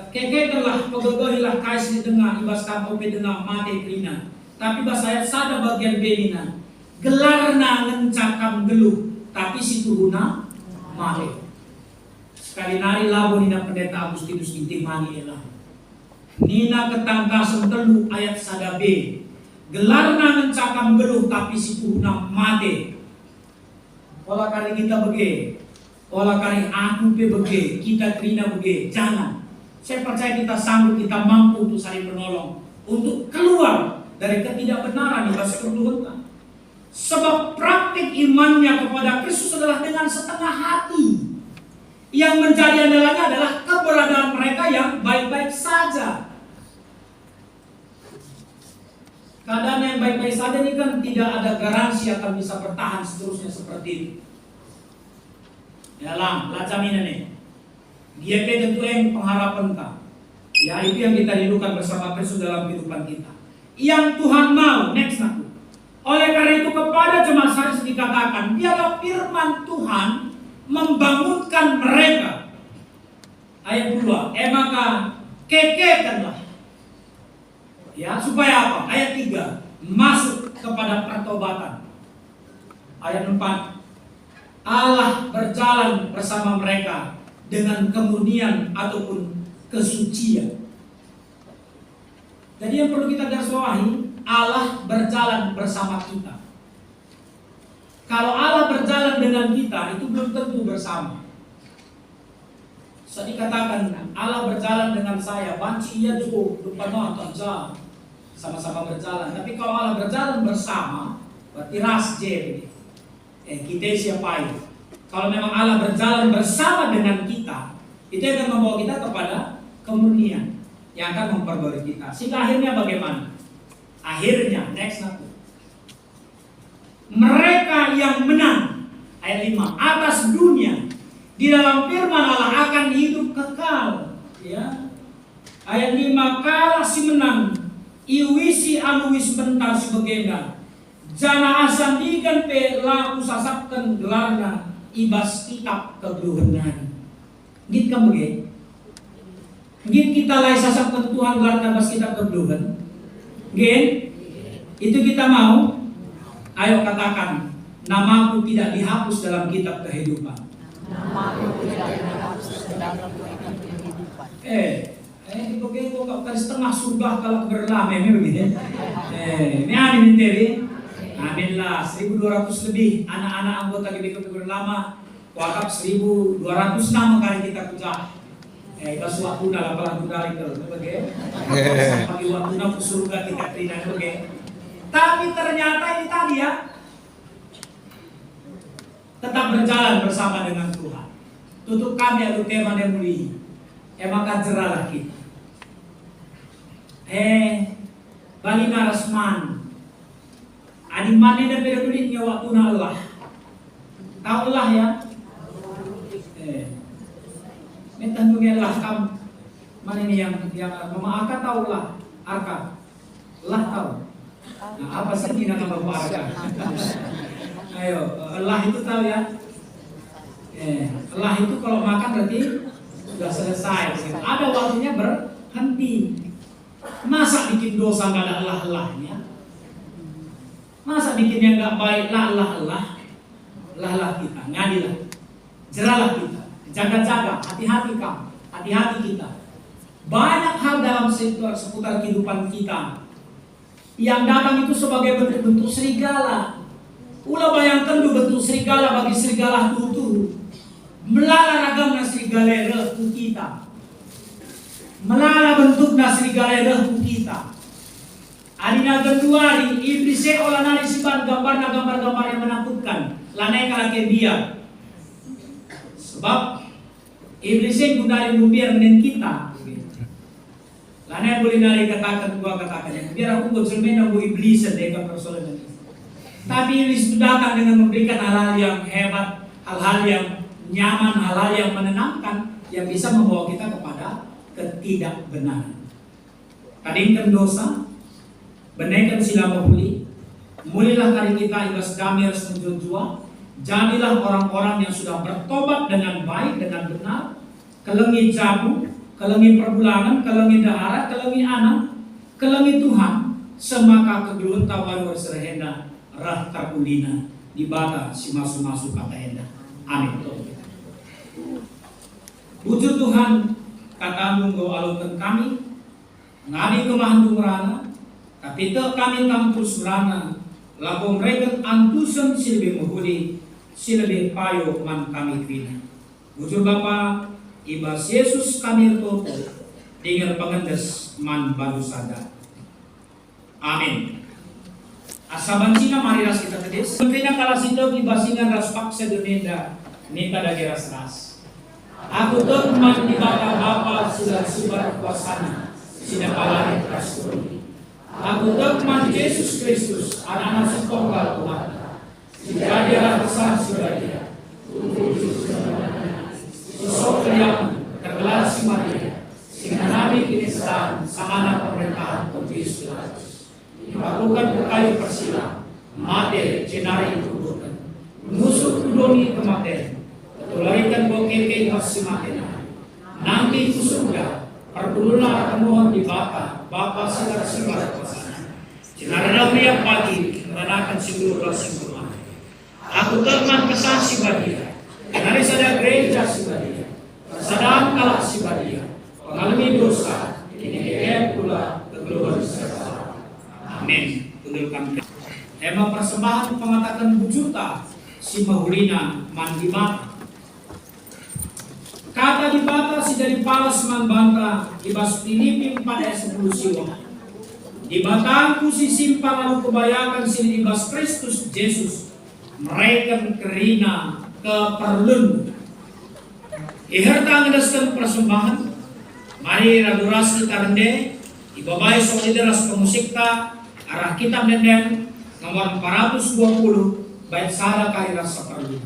Speaker 2: kekekelah pegogohilah kais di tengah ibas kapau pedena mate krina. Tapi bahasa ayat sada bagian benina gelarna ngencakam geluh tapi situhuna mate. Sekali nari labu nina pendeta Agustinus Intimani elah. Nina ketangkasan telu ayat sada B. Gelarna ngencakam geluh tapi situhuna mate. Olah kali kita bege. Olah kali aku bege, kita krina bege, jangan. Saya percaya kita sanggup, kita mampu untuk saling menolong, untuk keluar dari ketidakbenaran di bahasa Tuhan. Sebab praktik imannya kepada Kristus adalah dengan setengah hati. Yang menjadi andalannya adalah keberadaan mereka yang baik-baik saja. Keadaan yang baik-baik saja ini kan tidak ada garansi akan bisa bertahan seterusnya seperti itu. Ya lang, lacamin ini. Dia tentu yang pengharapan kita. Ya itu yang kita rindukan bersama Kristus dalam kehidupan kita. Yang Tuhan mau, next aku. Oleh karena itu kepada jemaat Sardis dikatakan, biarlah firman Tuhan membangunkan mereka. Ayat 2, maka kekekanlah. Ya, supaya apa? Ayat 3, masuk kepada pertobatan. Ayat 4, Allah berjalan bersama mereka dengan kemurnian ataupun kesucian. Jadi yang perlu kita garis bawahi, Allah berjalan bersama kita. Kalau Allah berjalan dengan kita, itu belum tentu bersama. Saya dikatakan Allah berjalan dengan saya, banci ia cukup lupa nonton jalan. Sama-sama berjalan. Tapi kalau Allah berjalan bersama, berarti rasje. Kita siapa itu? Kalau memang Allah berjalan bersama dengan kita, itu akan membawa kita kepada kemurnian yang akan memperbarui kita. Sehingga akhirnya bagaimana? Akhirnya, next aku. Mereka yang menang, ayat 5, atas dunia di dalam firman Allah akan hidup kekal. Ya. Ayat 5, kalah si menang. iwisi anuis bentar sebagainya. Jana asam ikan pe laku sasapkan gelarna ibas kitab kegeluhanan. Git kan begitu? Git kita lai sasapkan Tuhan gelarna ibas kitab kegeluhan. Gen? Itu kita mau? Ayo katakan, namaku tidak dihapus dalam kitab kehidupan.
Speaker 3: Namaku tidak dihapus dalam kitab kehidupan.
Speaker 2: Begitu kok dari setengah surga kalau berlama begitu. Ini ada menteri. Amin lah, 1.200 lebih anak-anak anggota GBK berlama. Wakaf 1.200 nama kali kita pecah. Pas waktu dalam pelan dari kalau begitu. Pagi waktu nak surga kita terima begitu. Tapi ternyata ini tadi ya, tetap berjalan bersama dengan Tuhan. Tutup kami adu tema yang mulia. Maka jeralah kita. Bali narasman. Adi mana dan beda-bedanya waktu na Allah. Tahu Allah ya. Minta Allah kamu. Mana ini yang memaafkan tahu Allah. Arka. Allah tahu. Nah, apa sih ini nama Arka? Ayo, Allah itu tahu ya. Allah itu kalau makan berarti sudah selesai. Ada waktunya berhenti. Masa bikin dosa nggak ada Allah-Allahnya? Masa bikin yang nggak baik Allah kita, ngadilah, jeralah kita, jaga-jaga, hati-hati kamu, hati-hati kita. Banyak hal dalam seputar kehidupan kita yang datang itu sebagai bentuk-bentuk serigala. Ulah bayangkan dulu bentuk serigala bagi serigala tutu, melala ragamnya serigala rehku kita, melala bentuknya serigala rehku kita. Adina kedua di iblis olah nari siban gambar yang menakutkan. Lanai kalake biar. Sebab iblis gundari biar menen kita. Lanai boleh nari katakan yang biar aku bercermin aku iblis dekat persoalan ini. Tapi iblis datang dengan memberikan hal-hal yang hebat, hal-hal yang nyaman, hal-hal yang menenangkan, yang bisa membawa kita kepada ketidakbenaran. Kadingkan dosa, benaikan sila mahuli, mulilah kari kita ibas kami harus menjujua, jadilah orang-orang yang sudah bertobat dengan baik, dengan benar, kelengi jabu, kelengi perbulangan, kelengi dahara, kelengi anak, kelengi Tuhan, semaka kegeluhan tawaru serhenda, rah terkulina, di bata si masuk-masuk kata henda. Amin. Wujud Tuhan, kata munggo alukan kami, ngadi kemahandu merana, tapi te kami kampus merana, laku mereka antusan silbi muhudi, silbi payo man kami kina. Wujud Bapa, ibas Yesus kami toto, dengan pengendes man baru sadar. Amin. Asaban sina mariras kita tedis. Pentina kala sindo ibasingan ras paksa dunenda, nita dagi ras. Aku tot man di bata Bapa sudah subar kuasana, sina palari trasuri. Aku tekman Yesus Kristus, anak-anak setunggal Tuhan. Jika dia besar sudah dia, sosok yang tergelar si Maria, sehingga Nabi Kristus, anak pemerintahan Pontius Pilatus, dilakukan berkali persila, mati cenari tubuhkan, menusuk kudoni kematian, ketularikan bokeke masih mati. Nanti itu surga, pertululah kemohon di Bapa sinar kuasa. Jenara pria pagi menakan seluruh semua. Aku teman kesasi badia. Dari sada gereja sibadia. Sadang kalah sibadia. Pengalami dosa. Ini pula kegeluhan serta. Amin. Tundukkan. Tema persembahan pengatakan bujuta si mahulina mandimata. Kata di bata si dari palas membanta ibas Filipi 4 ayat 10 siwa. Di batangku si simpang lalu kebayakan si ibas Kristus Yesus mereka kerina keperlun. Iherta ngedaskan persembahan. Mari radurasi tarende ibabai solidaras pemusikta arah kitab denden nomor 420 bait sada kali rasa perlu.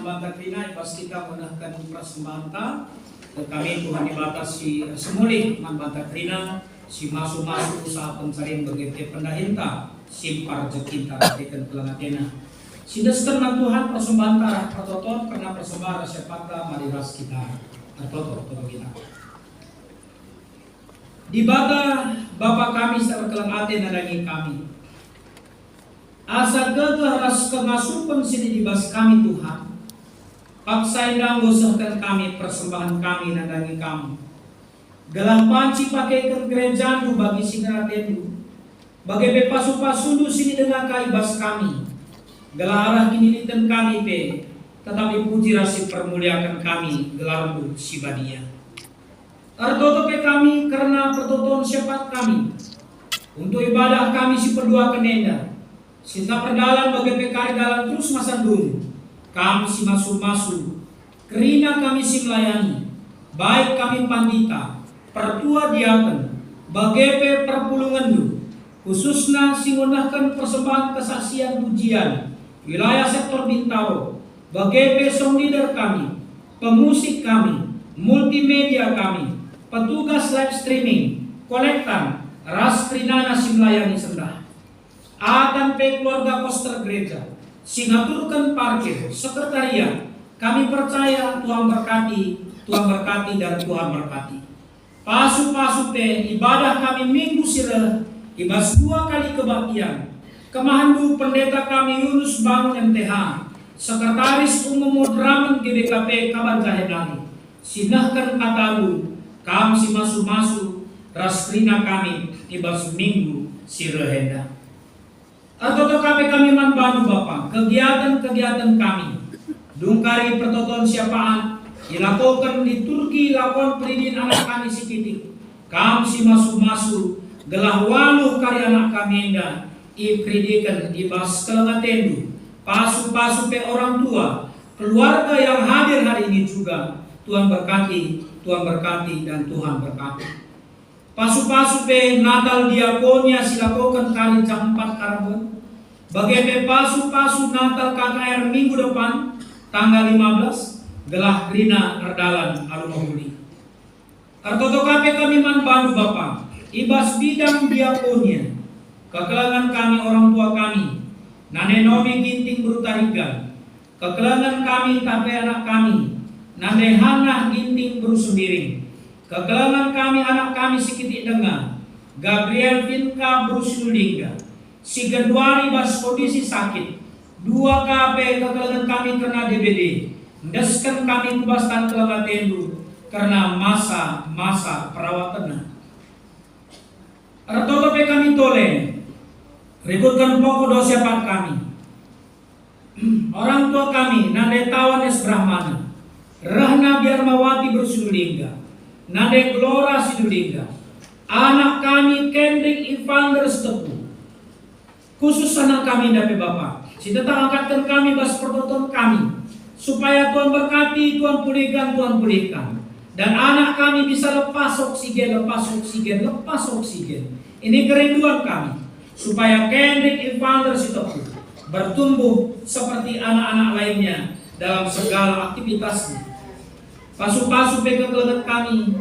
Speaker 2: banta krina ibas kita menahkan persembahan kami Tuhan dibatasi semuli man banta krina si masu-masu usaha pencarian bagi pendahinta simpar jekinta tekan kelangatena sidaskan na Tuhan persembahan tarah pertoton karena persembahan sepata mariras kita pertoton kita di bata Bapa kami serta kelangate nadangi kami asa kegeras kemasukan sini dibas kami Tuhan paksa indang gosahkan kami persembahan kami nadangi kami gelang panci pakai ke gereja bagi singaratendu bagai bepasu-pasu sini dengan kaibas kami gelar arah kinilitan kami pe tetapi puji rasi permuliakan kami gelar si badia artoto pe kami karena pertoton syafaat kami untuk ibadah kami si perdua kenenda sinta perdalan bagai pekari dalam terus masa dulu kami si masuk-masuk kerina kami si melayani baik kami pandita pertua diaken bagai perpulungan dulu khususnya singunahkan persembahan kesaksian pujian wilayah sektor Bintaro bagai song leader kami pemusik kami multimedia kami petugas live streaming kolektan ras krinana si melayani sendah akan pe keluarga poster gereja singaturkan parkir sekretariat kami percaya Tuhan berkati dan Tuhan berkati pasu-pasu pe ibadah kami minggu sirah ibas 2 kali kebaktian kemahandu pendeta kami Yunus Bangun MTH sekretaris umum Mudraman GBKP Kabar Jahedani sinahkan katalu kami si masu-masu raskrina kami ibas minggu sirahenda atau kami manbantu Bapak kegiatan-kegiatan kami dungkari pertoton siapaan dilakukan di Turki lakukan peridian anak kami sikitik kami si masu-masu gelah walu karya anak kami enda ipridikan ibas kelangatendu pasu-pasu pe orang tua keluarga yang hadir hari ini juga Tuhan berkati dan Tuhan berkati pasu-pasu pe Natal diakonia silakukan kali jam 4 karbon bagai pasu-pasu Natal KKR minggu depan tanggal 15 gelah Grina Erdalan Alumahuli artoto kami manbantu Bapak ibas bidang diakonia kekelangan kami orang tua kami nane nomi ginting berutarigan kekelangan kami tapi anak kami nane hanah ginting berusumiring kekelangan kami anak kami sikitik dengar Gabriel Vinka Brusulingga si Gedwari bas kondisi sakit 2 KP kekelangan kami karena DBD mendeskan kami kubastan kelangatendu karena masa perawatan artoto pe kami tole ributkan pokok dosa kami orang tua kami nade tawan es Brahmana Rahna Biarmawati Brusulingga Nade Glora Siduliga, anak kami Kendrick Evander Tepu, khusus anak kami dari Bapak. Kita angkatkan kami bas pertonton kami, supaya Tuhan berkati, Tuhan pulihkan, dan anak kami bisa lepas oksigen. Ini kerinduan kami, supaya Kendrick Evander Tepu bertumbuh seperti anak-anak lainnya dalam segala aktivitasnya. Pasu-pasu pegang kami,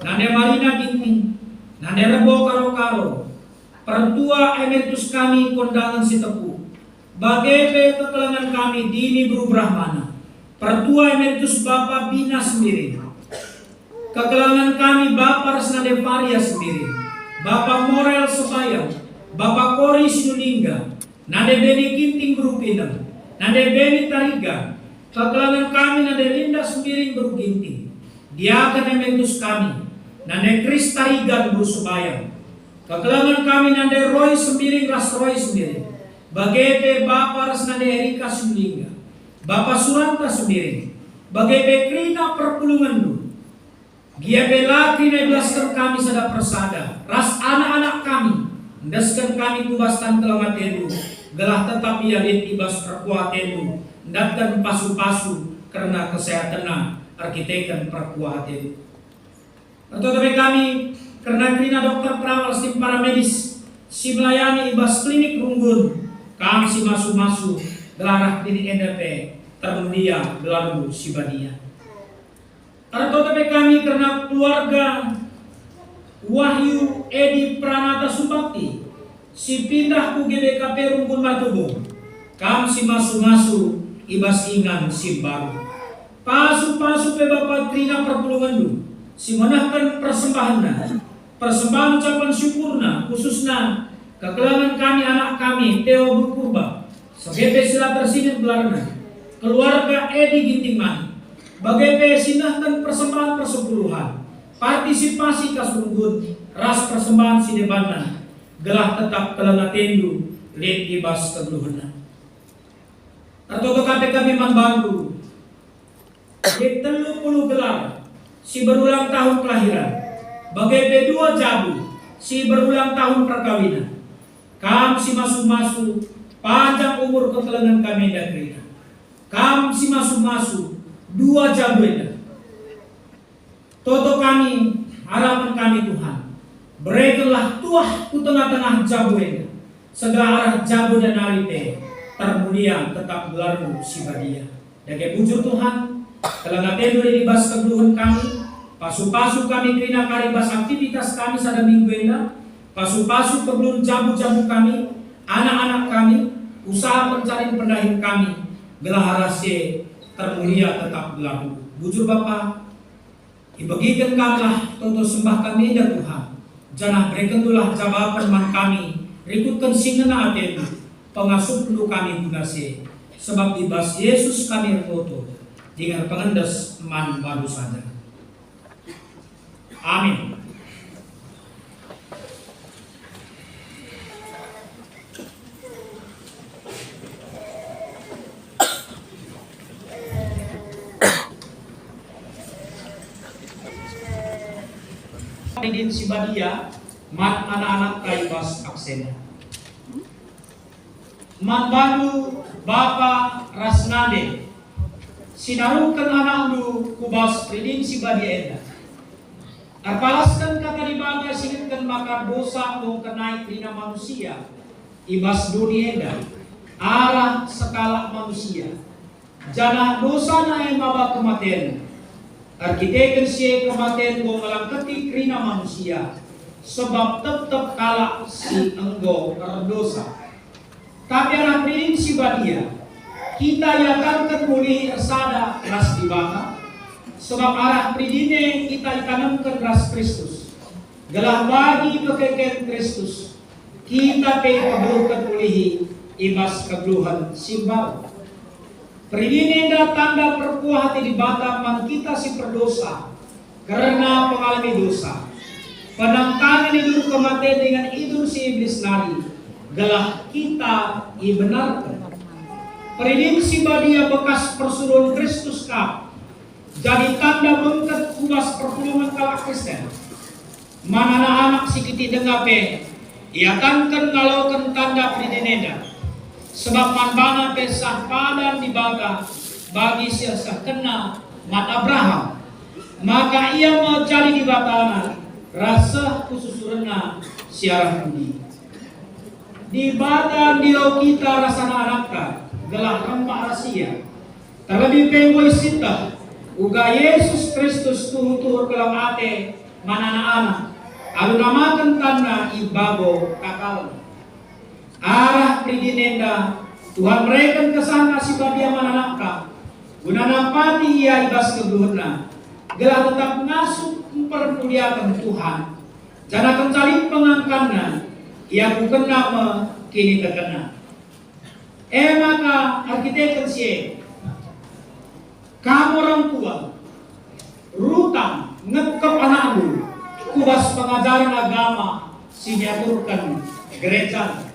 Speaker 2: nande Marina Ginting, nande Rebo Karo-Karo, pertua emeritus kami kondangan si Tepu, bagai kekelangan kami Dini Bru Brahmana, pertua emeritus Bapak Bina sendiri, kekelangan kami Bapak Resnade Varia sendiri, Bapak Morel Sebayang, Bapak Kori Sinulingga, nande Beni Ginting Bru Pinang, nande Beni Tariga, kekelangan kami nade Linda Sembiring Beruginting, dia akan emeritus kami, nade Kris Tarigan Berusubayang, kekelangan kami nade Roy Sembiring Ras Roy Sembiring, bagai Bapak Resnade Erika Sembiring, Bapak Suranta Sembiring, bagai Krina Perpulungan Du, dia bela Krina belaskan kami sada persada, ras anak-anak kami, mendaskan kami kubastan kelamatendu, gelah tetapi yalit ibas perkuatendu, datkan pasu-pasu karena kesehatan arkitekan perkuatan. Tetapi kami karena Krina dokter perawat tim paramedis si melayani ibas klinik runggun kami si masuk gelarah klinik NDP termulia gelarmu si badia. Arto tapi kami karena keluarga Wahyu Edi Pranata Subakti si pindah ku GBKP Rungkun Matubung kam si masu-masu ibas ingan si baru pasu-pasu pe Bapak Trina perpulungan du si menahkan persembahan ucapan syukurna khususna kekelangan kami anak kami Teo Burpurba sebagai sila tersingin belarna keluarga Edi Gintingman bagai sinahkan persembahan persepuluhan partisipasi kasurunggun ras persembahan sinebana gelah tetap kelana tendu lihat ibas kegeluhana atau kami membantu di 30 gelar si berulang tahun kelahiran bagai B2 Jabu si berulang tahun perkawinan kam si masu-masu panjang umur kekelangan kami dan Rina kam si masu-masu 2 Jabu eda toto kami harapan kami Tuhan berikanlah tuah ku tengah-tengah Jabu eda segala arah Jabu dan Arite termulia tetap gelarmu si badia dage bujur Tuhan kelana tendu libas kegeluhan kami pasu-pasu kami krina karibas aktivitas kami sada minggu enda pasu-pasu kegeluhan Jabu-Jabu kami anak-anak kami usaha pencarian pendahin kami gelah harase termulia tetap gelarmu bujur Bapa ibagikan kamilah toto sembah kami dan Tuhan janah berikan tulah jawaban man kami rikutkan singena atendu pengasuh dulu kami gunase sebab dibas Yesus kami foto dengan pengendas man baru saja. Amin. Idin si badia mat anak-anak kaibas aksena mat baru Bapa Rasnade sinarukan anak lu kubas idin si badia eda arpalaskan kata dibaga sinitkan maka dosa mau kenai dina manusia ibas dunia eda arah skala manusia jana dosa na yang maba kematian arkiteken si kematian go melangkati krina manusia sebab tetap kalah si enggo berdosa tapi anak rin si badia kita yakan kemuli ersada ras dibaka sebab arah pridine kita itanamkan ras Kristus gelah bagi kekeken Kristus kita pe kegeluhkan ulihi ibas kegeluhan si baru pridine da tanda perpuah hati di bataman kita si perdosa karena pengalami dosa penangkangan hidup kematian dengan hidup si iblis nari gelah kita ibenarkan pridin si badia bekas persuruhan Kristus kap jadi tanda bengket kuas perpulungan kalak Kristen mana anak si kiti dengape ia tankan ngalaukan tanda pridineda sebab manbana pesah padan dibaga bagi siasah kena mat Abraham maka ia mau jadi di batana rasa khususurna siarah budi di badan dirau kita rasana anakka gelah rempah rahasia terlebih pengoy sita uga Yesus Kristus tuhur kelam ate manana anak alu namakan tanda ibago kakal arah pridinenda Tuhan mereka kesana si badia mananaka guna napati ia ibas kegeluhna gelah tetap ngasuh mempermuliakan Tuhan jana kencali pengangkanna ia bukan nama kini terkena maka arkitek si kamu orang tua rutang ngekep anakmu kubas pengajaran agama si diaturkan gereja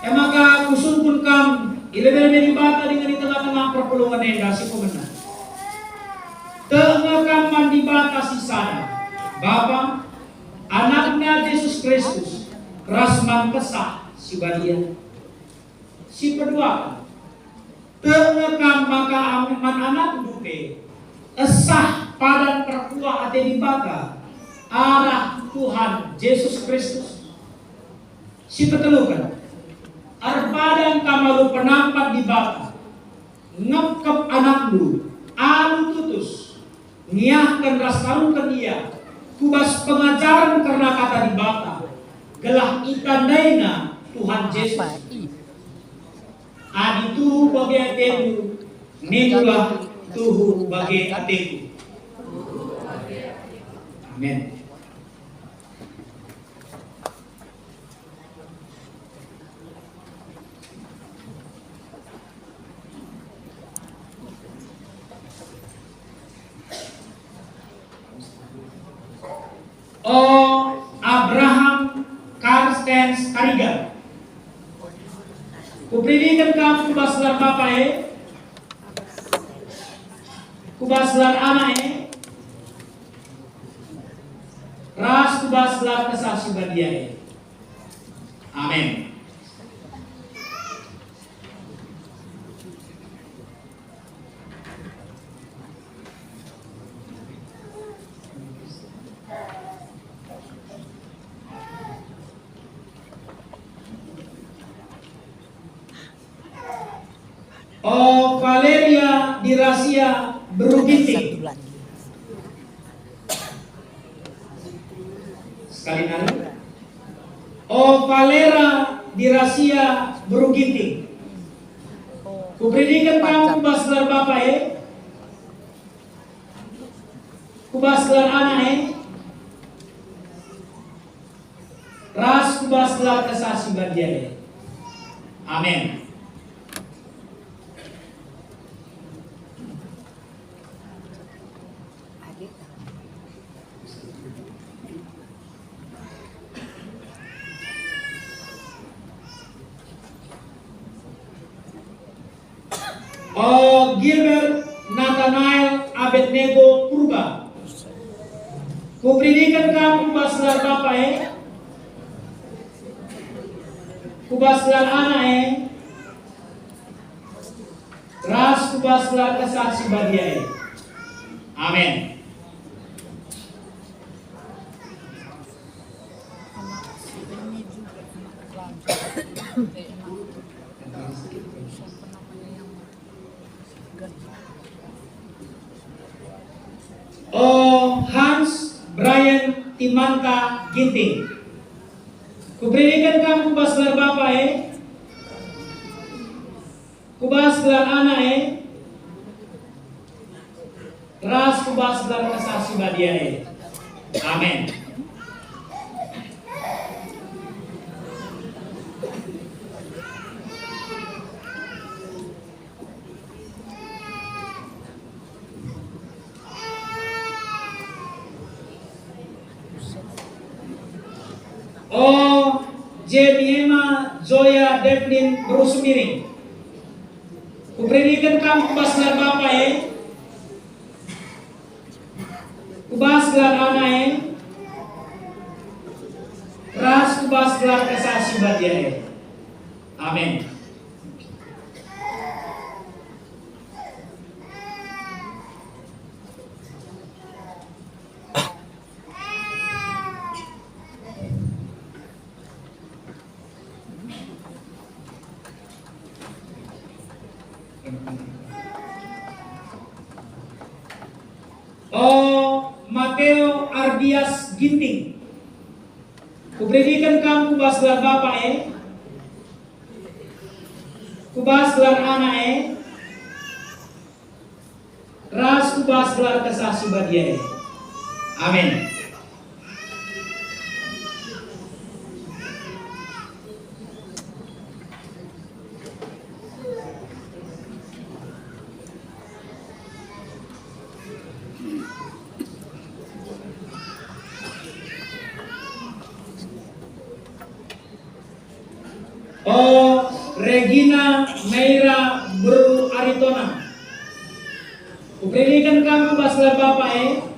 Speaker 2: maka kusun pun kam ilebih bata dengan di tengah-tengah perpulungan enda si pemenang tengah kam di bata si sana Bapa anaknya Yesus Kristus rasman kesah si badia si kedua tengah kam maka aman anak dupe esah padan perkuah ate di bata arah Tuhan Yesus Kristus si petelukan arpadan kamalu penampat di baka ngekep anakmu, anu tutus, ngiahkan rastarungkan dia, kubas pengajaran karena kata dibata, gelah ikandaina Tuhan Yesus. Adi tuhu bagi ateku, negulah tuhu bagi ateku. Amin. Oh, Abraham Karstens Kariga. Kupridikan kamu kubaslar bapak kubaslar anak ras kubaslar kesaksi badia. Amin. Oh, Valeria Dirasia Beruginting. Sekali lagi. Oh, Valera Dirasia Beruginting. Kupridikan kamu kubaslar bapak kubaslar anak ras kubaslar kesaksi badia. Amin. Oh, Gilbert Nathanael Abednego Purba. Kupridikan kamu kubaslar bapak kubaslar anak ras kubaslar kesaksi badia. Amin. Oh, Hans Brian Timanta Ginting. Kupridikan kamu kubaslar bapak kubaslar anak ras kubaslar kesaksi badia. Amin. Oh, Jemiema Zoya Devlin Berusumiring. Kupridikan kamu kubaslar bapak kubaslar anak ras kubaslar kesaksi badia. Amin. Oh, Mateo Ardias Ginting. Kupridikan kamu kubaslar bapak kubaslar anak ras kubaslar kesaksi badia. Amin. Oh, Regina Meira Bru Aritona. Kupridikan kamu kubaslar bapak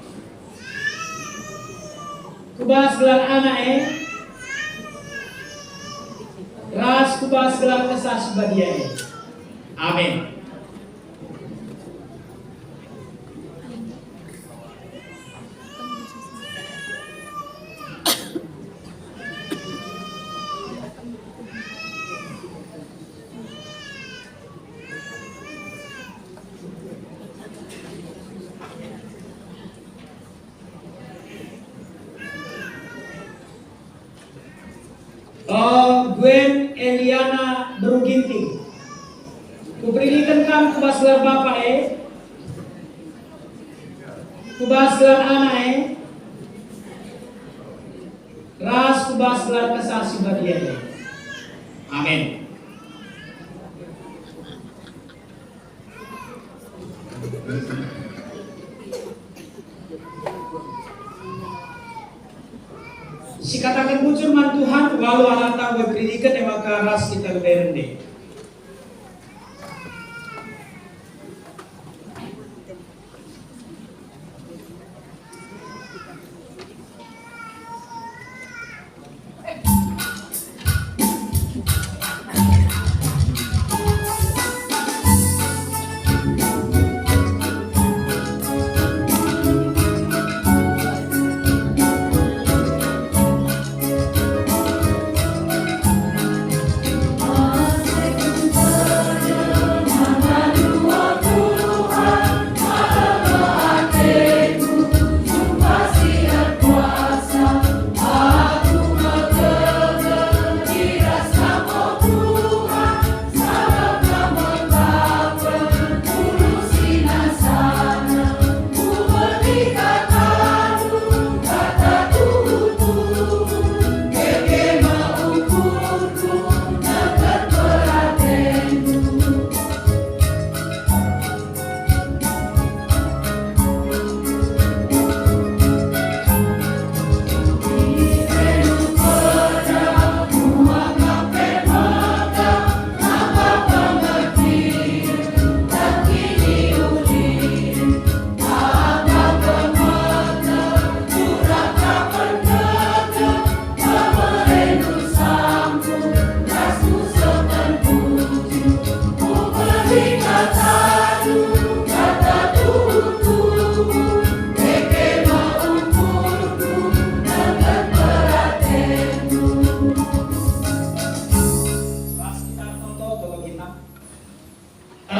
Speaker 2: kubaslar anak ras kubaslar kesaksi badia. Amin. Gwen Eliana Beruginting. Kuperingikan kam kubas gelar bapak kubas gelar anak ras kubas gelar kesasi badia. Amin. Si katakan bujur man Tuhan walau anak tahu berikan maka ras kita berde.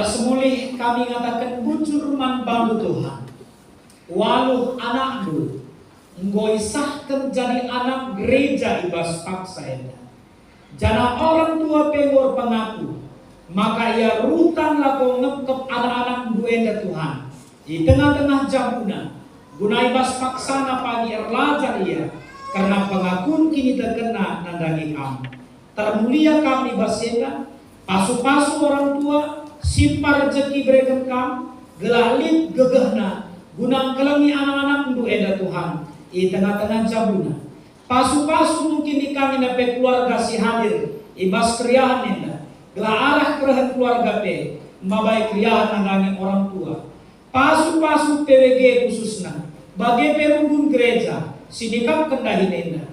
Speaker 2: Semulih kami ngatakan bujur man bantu Tuhan. Walau anakku nggoisahkan jadi anak gereja ibas paksa enda. Jana orang tua pengor pengaku, maka ia rutan lako ngekep anak-anak duenda Tuhan. Di tengah-tengah jambuna, guna ibas paksana pagi erlajar ia, karena pengakuan kini terkena nandangi kamu. Termulia kami ibas enda, pasu-pasu orang tua, simpar rezeki bereken kam, gelalit gegehna, gunang kelengi anak-anak duenda Tuhan. Di tengah-tengah jambuna, pasu-pasu mungkin di kami nape keluarga si hadir, ibas kriahan enda, gelah arah kerahan keluarga pe, mabai kriahan nandangi orang tua. Pasu-pasu PWG khususnya, bagai perundun gereja, sidikap kendahin enda,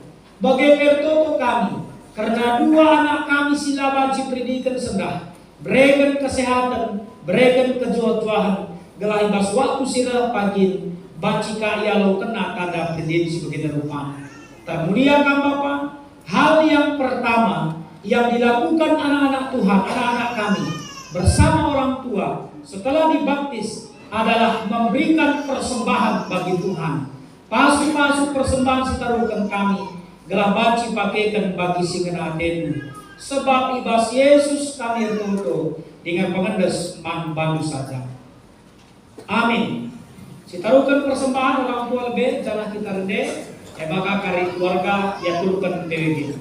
Speaker 2: bagai pertoto kami, karena dua anak kami sila baci pendidikan sendah, berikan kesehatan, berikan kejujuan, gelah ibas waktu sila pagi, baci kaya lo kena tanda pendidik sebagai rupa. Termulia kan Bapak, hal yang pertama yang dilakukan anak-anak Tuhan, anak-anak kami bersama orang tua setelah dibaptis adalah memberikan persembahan bagi Tuhan. Pasu-pasu persembahan setaruhkan kami, gelah baci pakaikan bagi si kenatenu. Sebab ibas Yesus kami tutup dengan pengendes man bantu saja. Amin. Sitaruhkan persembahan orang tua lebih, jangan kita rendah. Maka kari keluarga ya turunkan dewi kita.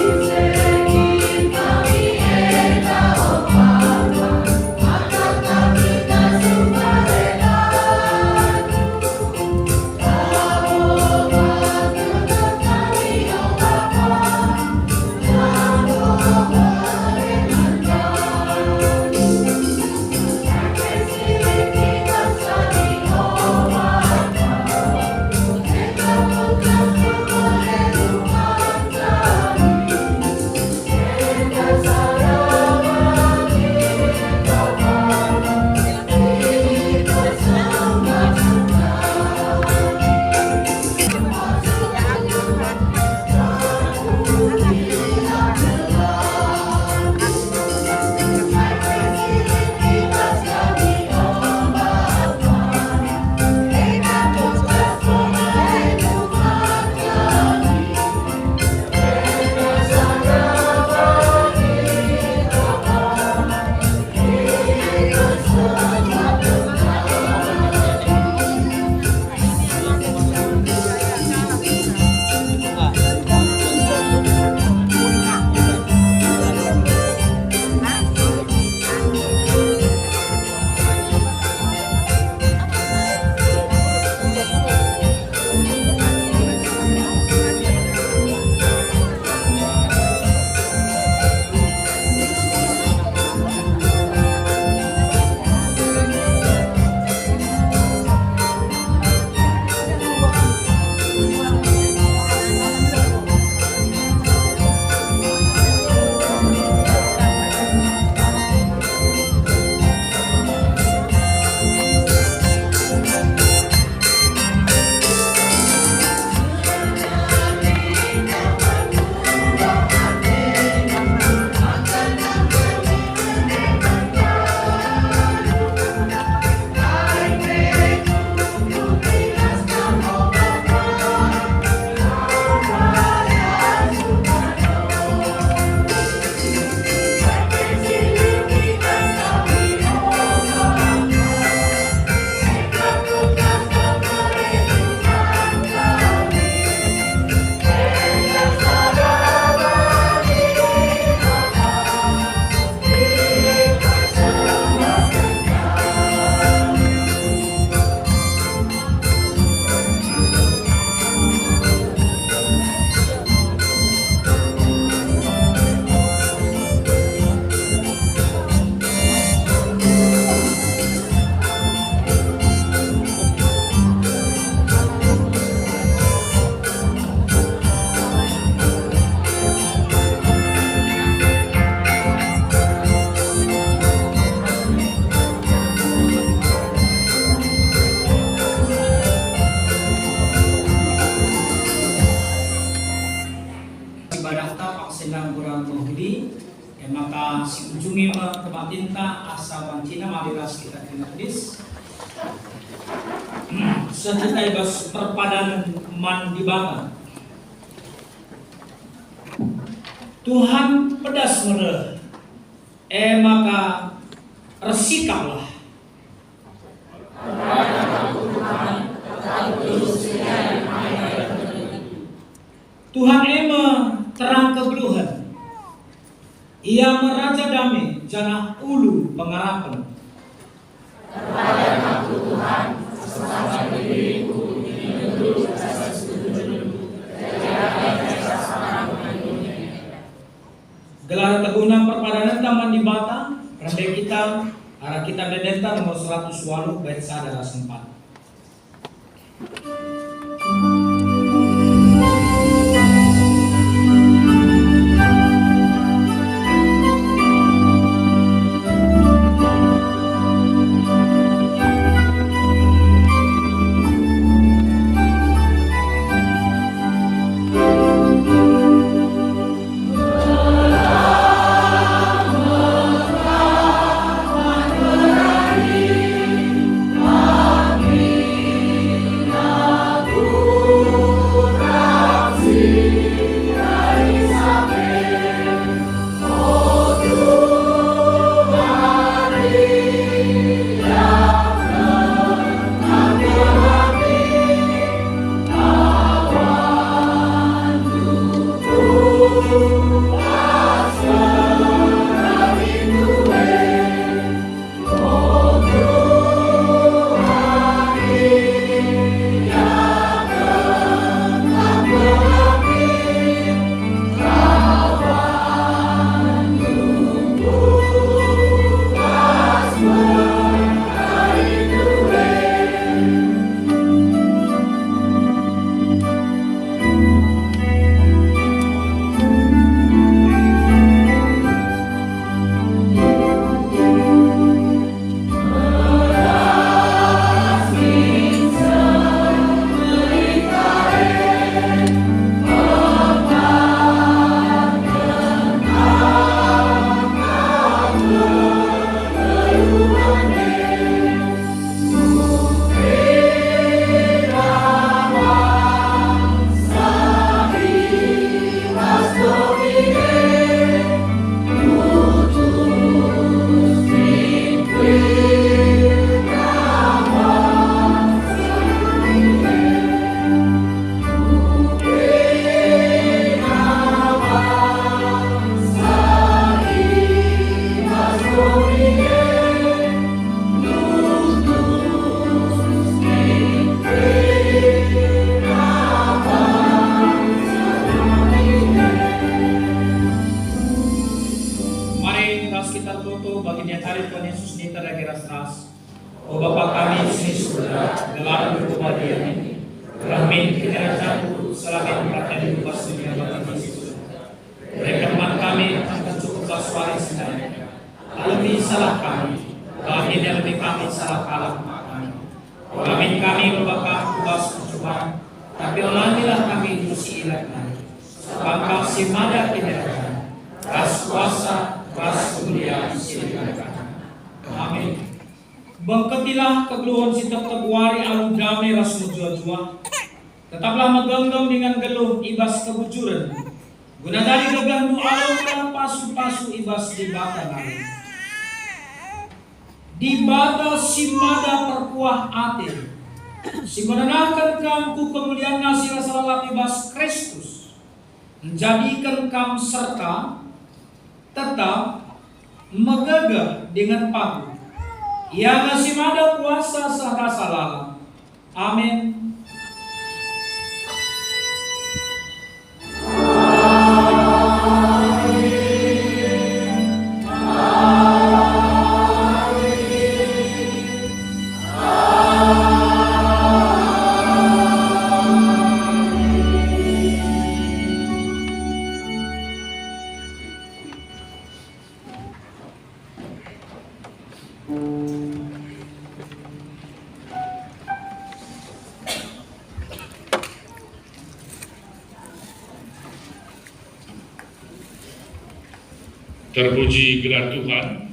Speaker 3: Ini
Speaker 2: sumima kematinta asa bancina marilas kita kinakdis. Sejuta ibas perpadanan man di bawah. Tuhan pedas mere, maka resikaplah. Tuhan terang kebeluhan. Ia meraja damai janah ulu pengarapan.
Speaker 3: Kepadamu Tuhan, sesampai diriku di negeri rasa setuju,
Speaker 2: gelar teguna perpadanan taman di Bata, rendek kita, arah kita dedenta nomor 108 bait sadara sempat. Bangketilah kegeluhan si teguari alu damai ras mujua-jua. Tetaplah megenggam dengan geluh ibas kebujuran. Guna dari gegah nu alam dalam pasu-pasu ibas di bata nari. Di bata si mada perkuah ate. Si menenangkan kamku kemuliaan nasi rasa lalap ibas Kristus. Menjadikan kam serta tetap megagah dengan pagu. Ia masih ada kuasa sahasa lala. Amin.
Speaker 4: Terpuji gelar Tuhan,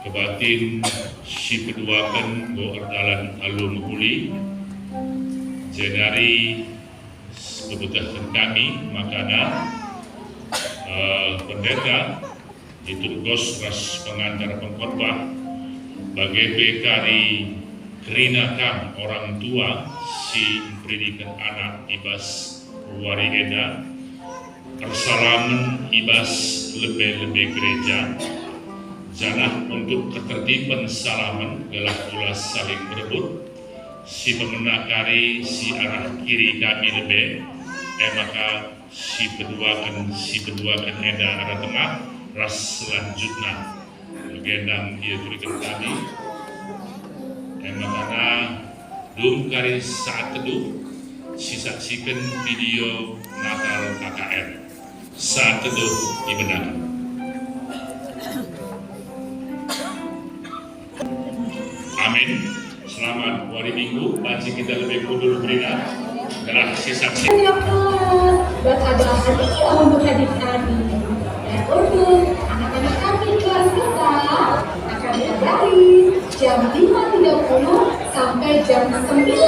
Speaker 4: kebatin si keduakan go erdalan alum huli, jenari kebutuhan kami makanan pendeta itu gos ras pengantar pengkhotbah bagi bekari kerina kam orang tua si pendidikan anak ibas wari eda persalaman ibas lebih gereja janah untuk ketertiban salaman gelah pula saling berebut si pemenakari si arah kiri kami lebih maka si peduakan eda arah tengah ras selanjutnya gendang dia berikan kami makana dum kari saat teduh si saksikan video Natal KKR saat teduh ibadah. Amin. Selamat hari Minggu. Panci kita lebih kudur berikan adalah si saksi.
Speaker 5: Berada hati kita untuk hadirkan dan untuk anak-anak kami kelas besar akan diajari jam 5.30 sampai jam 9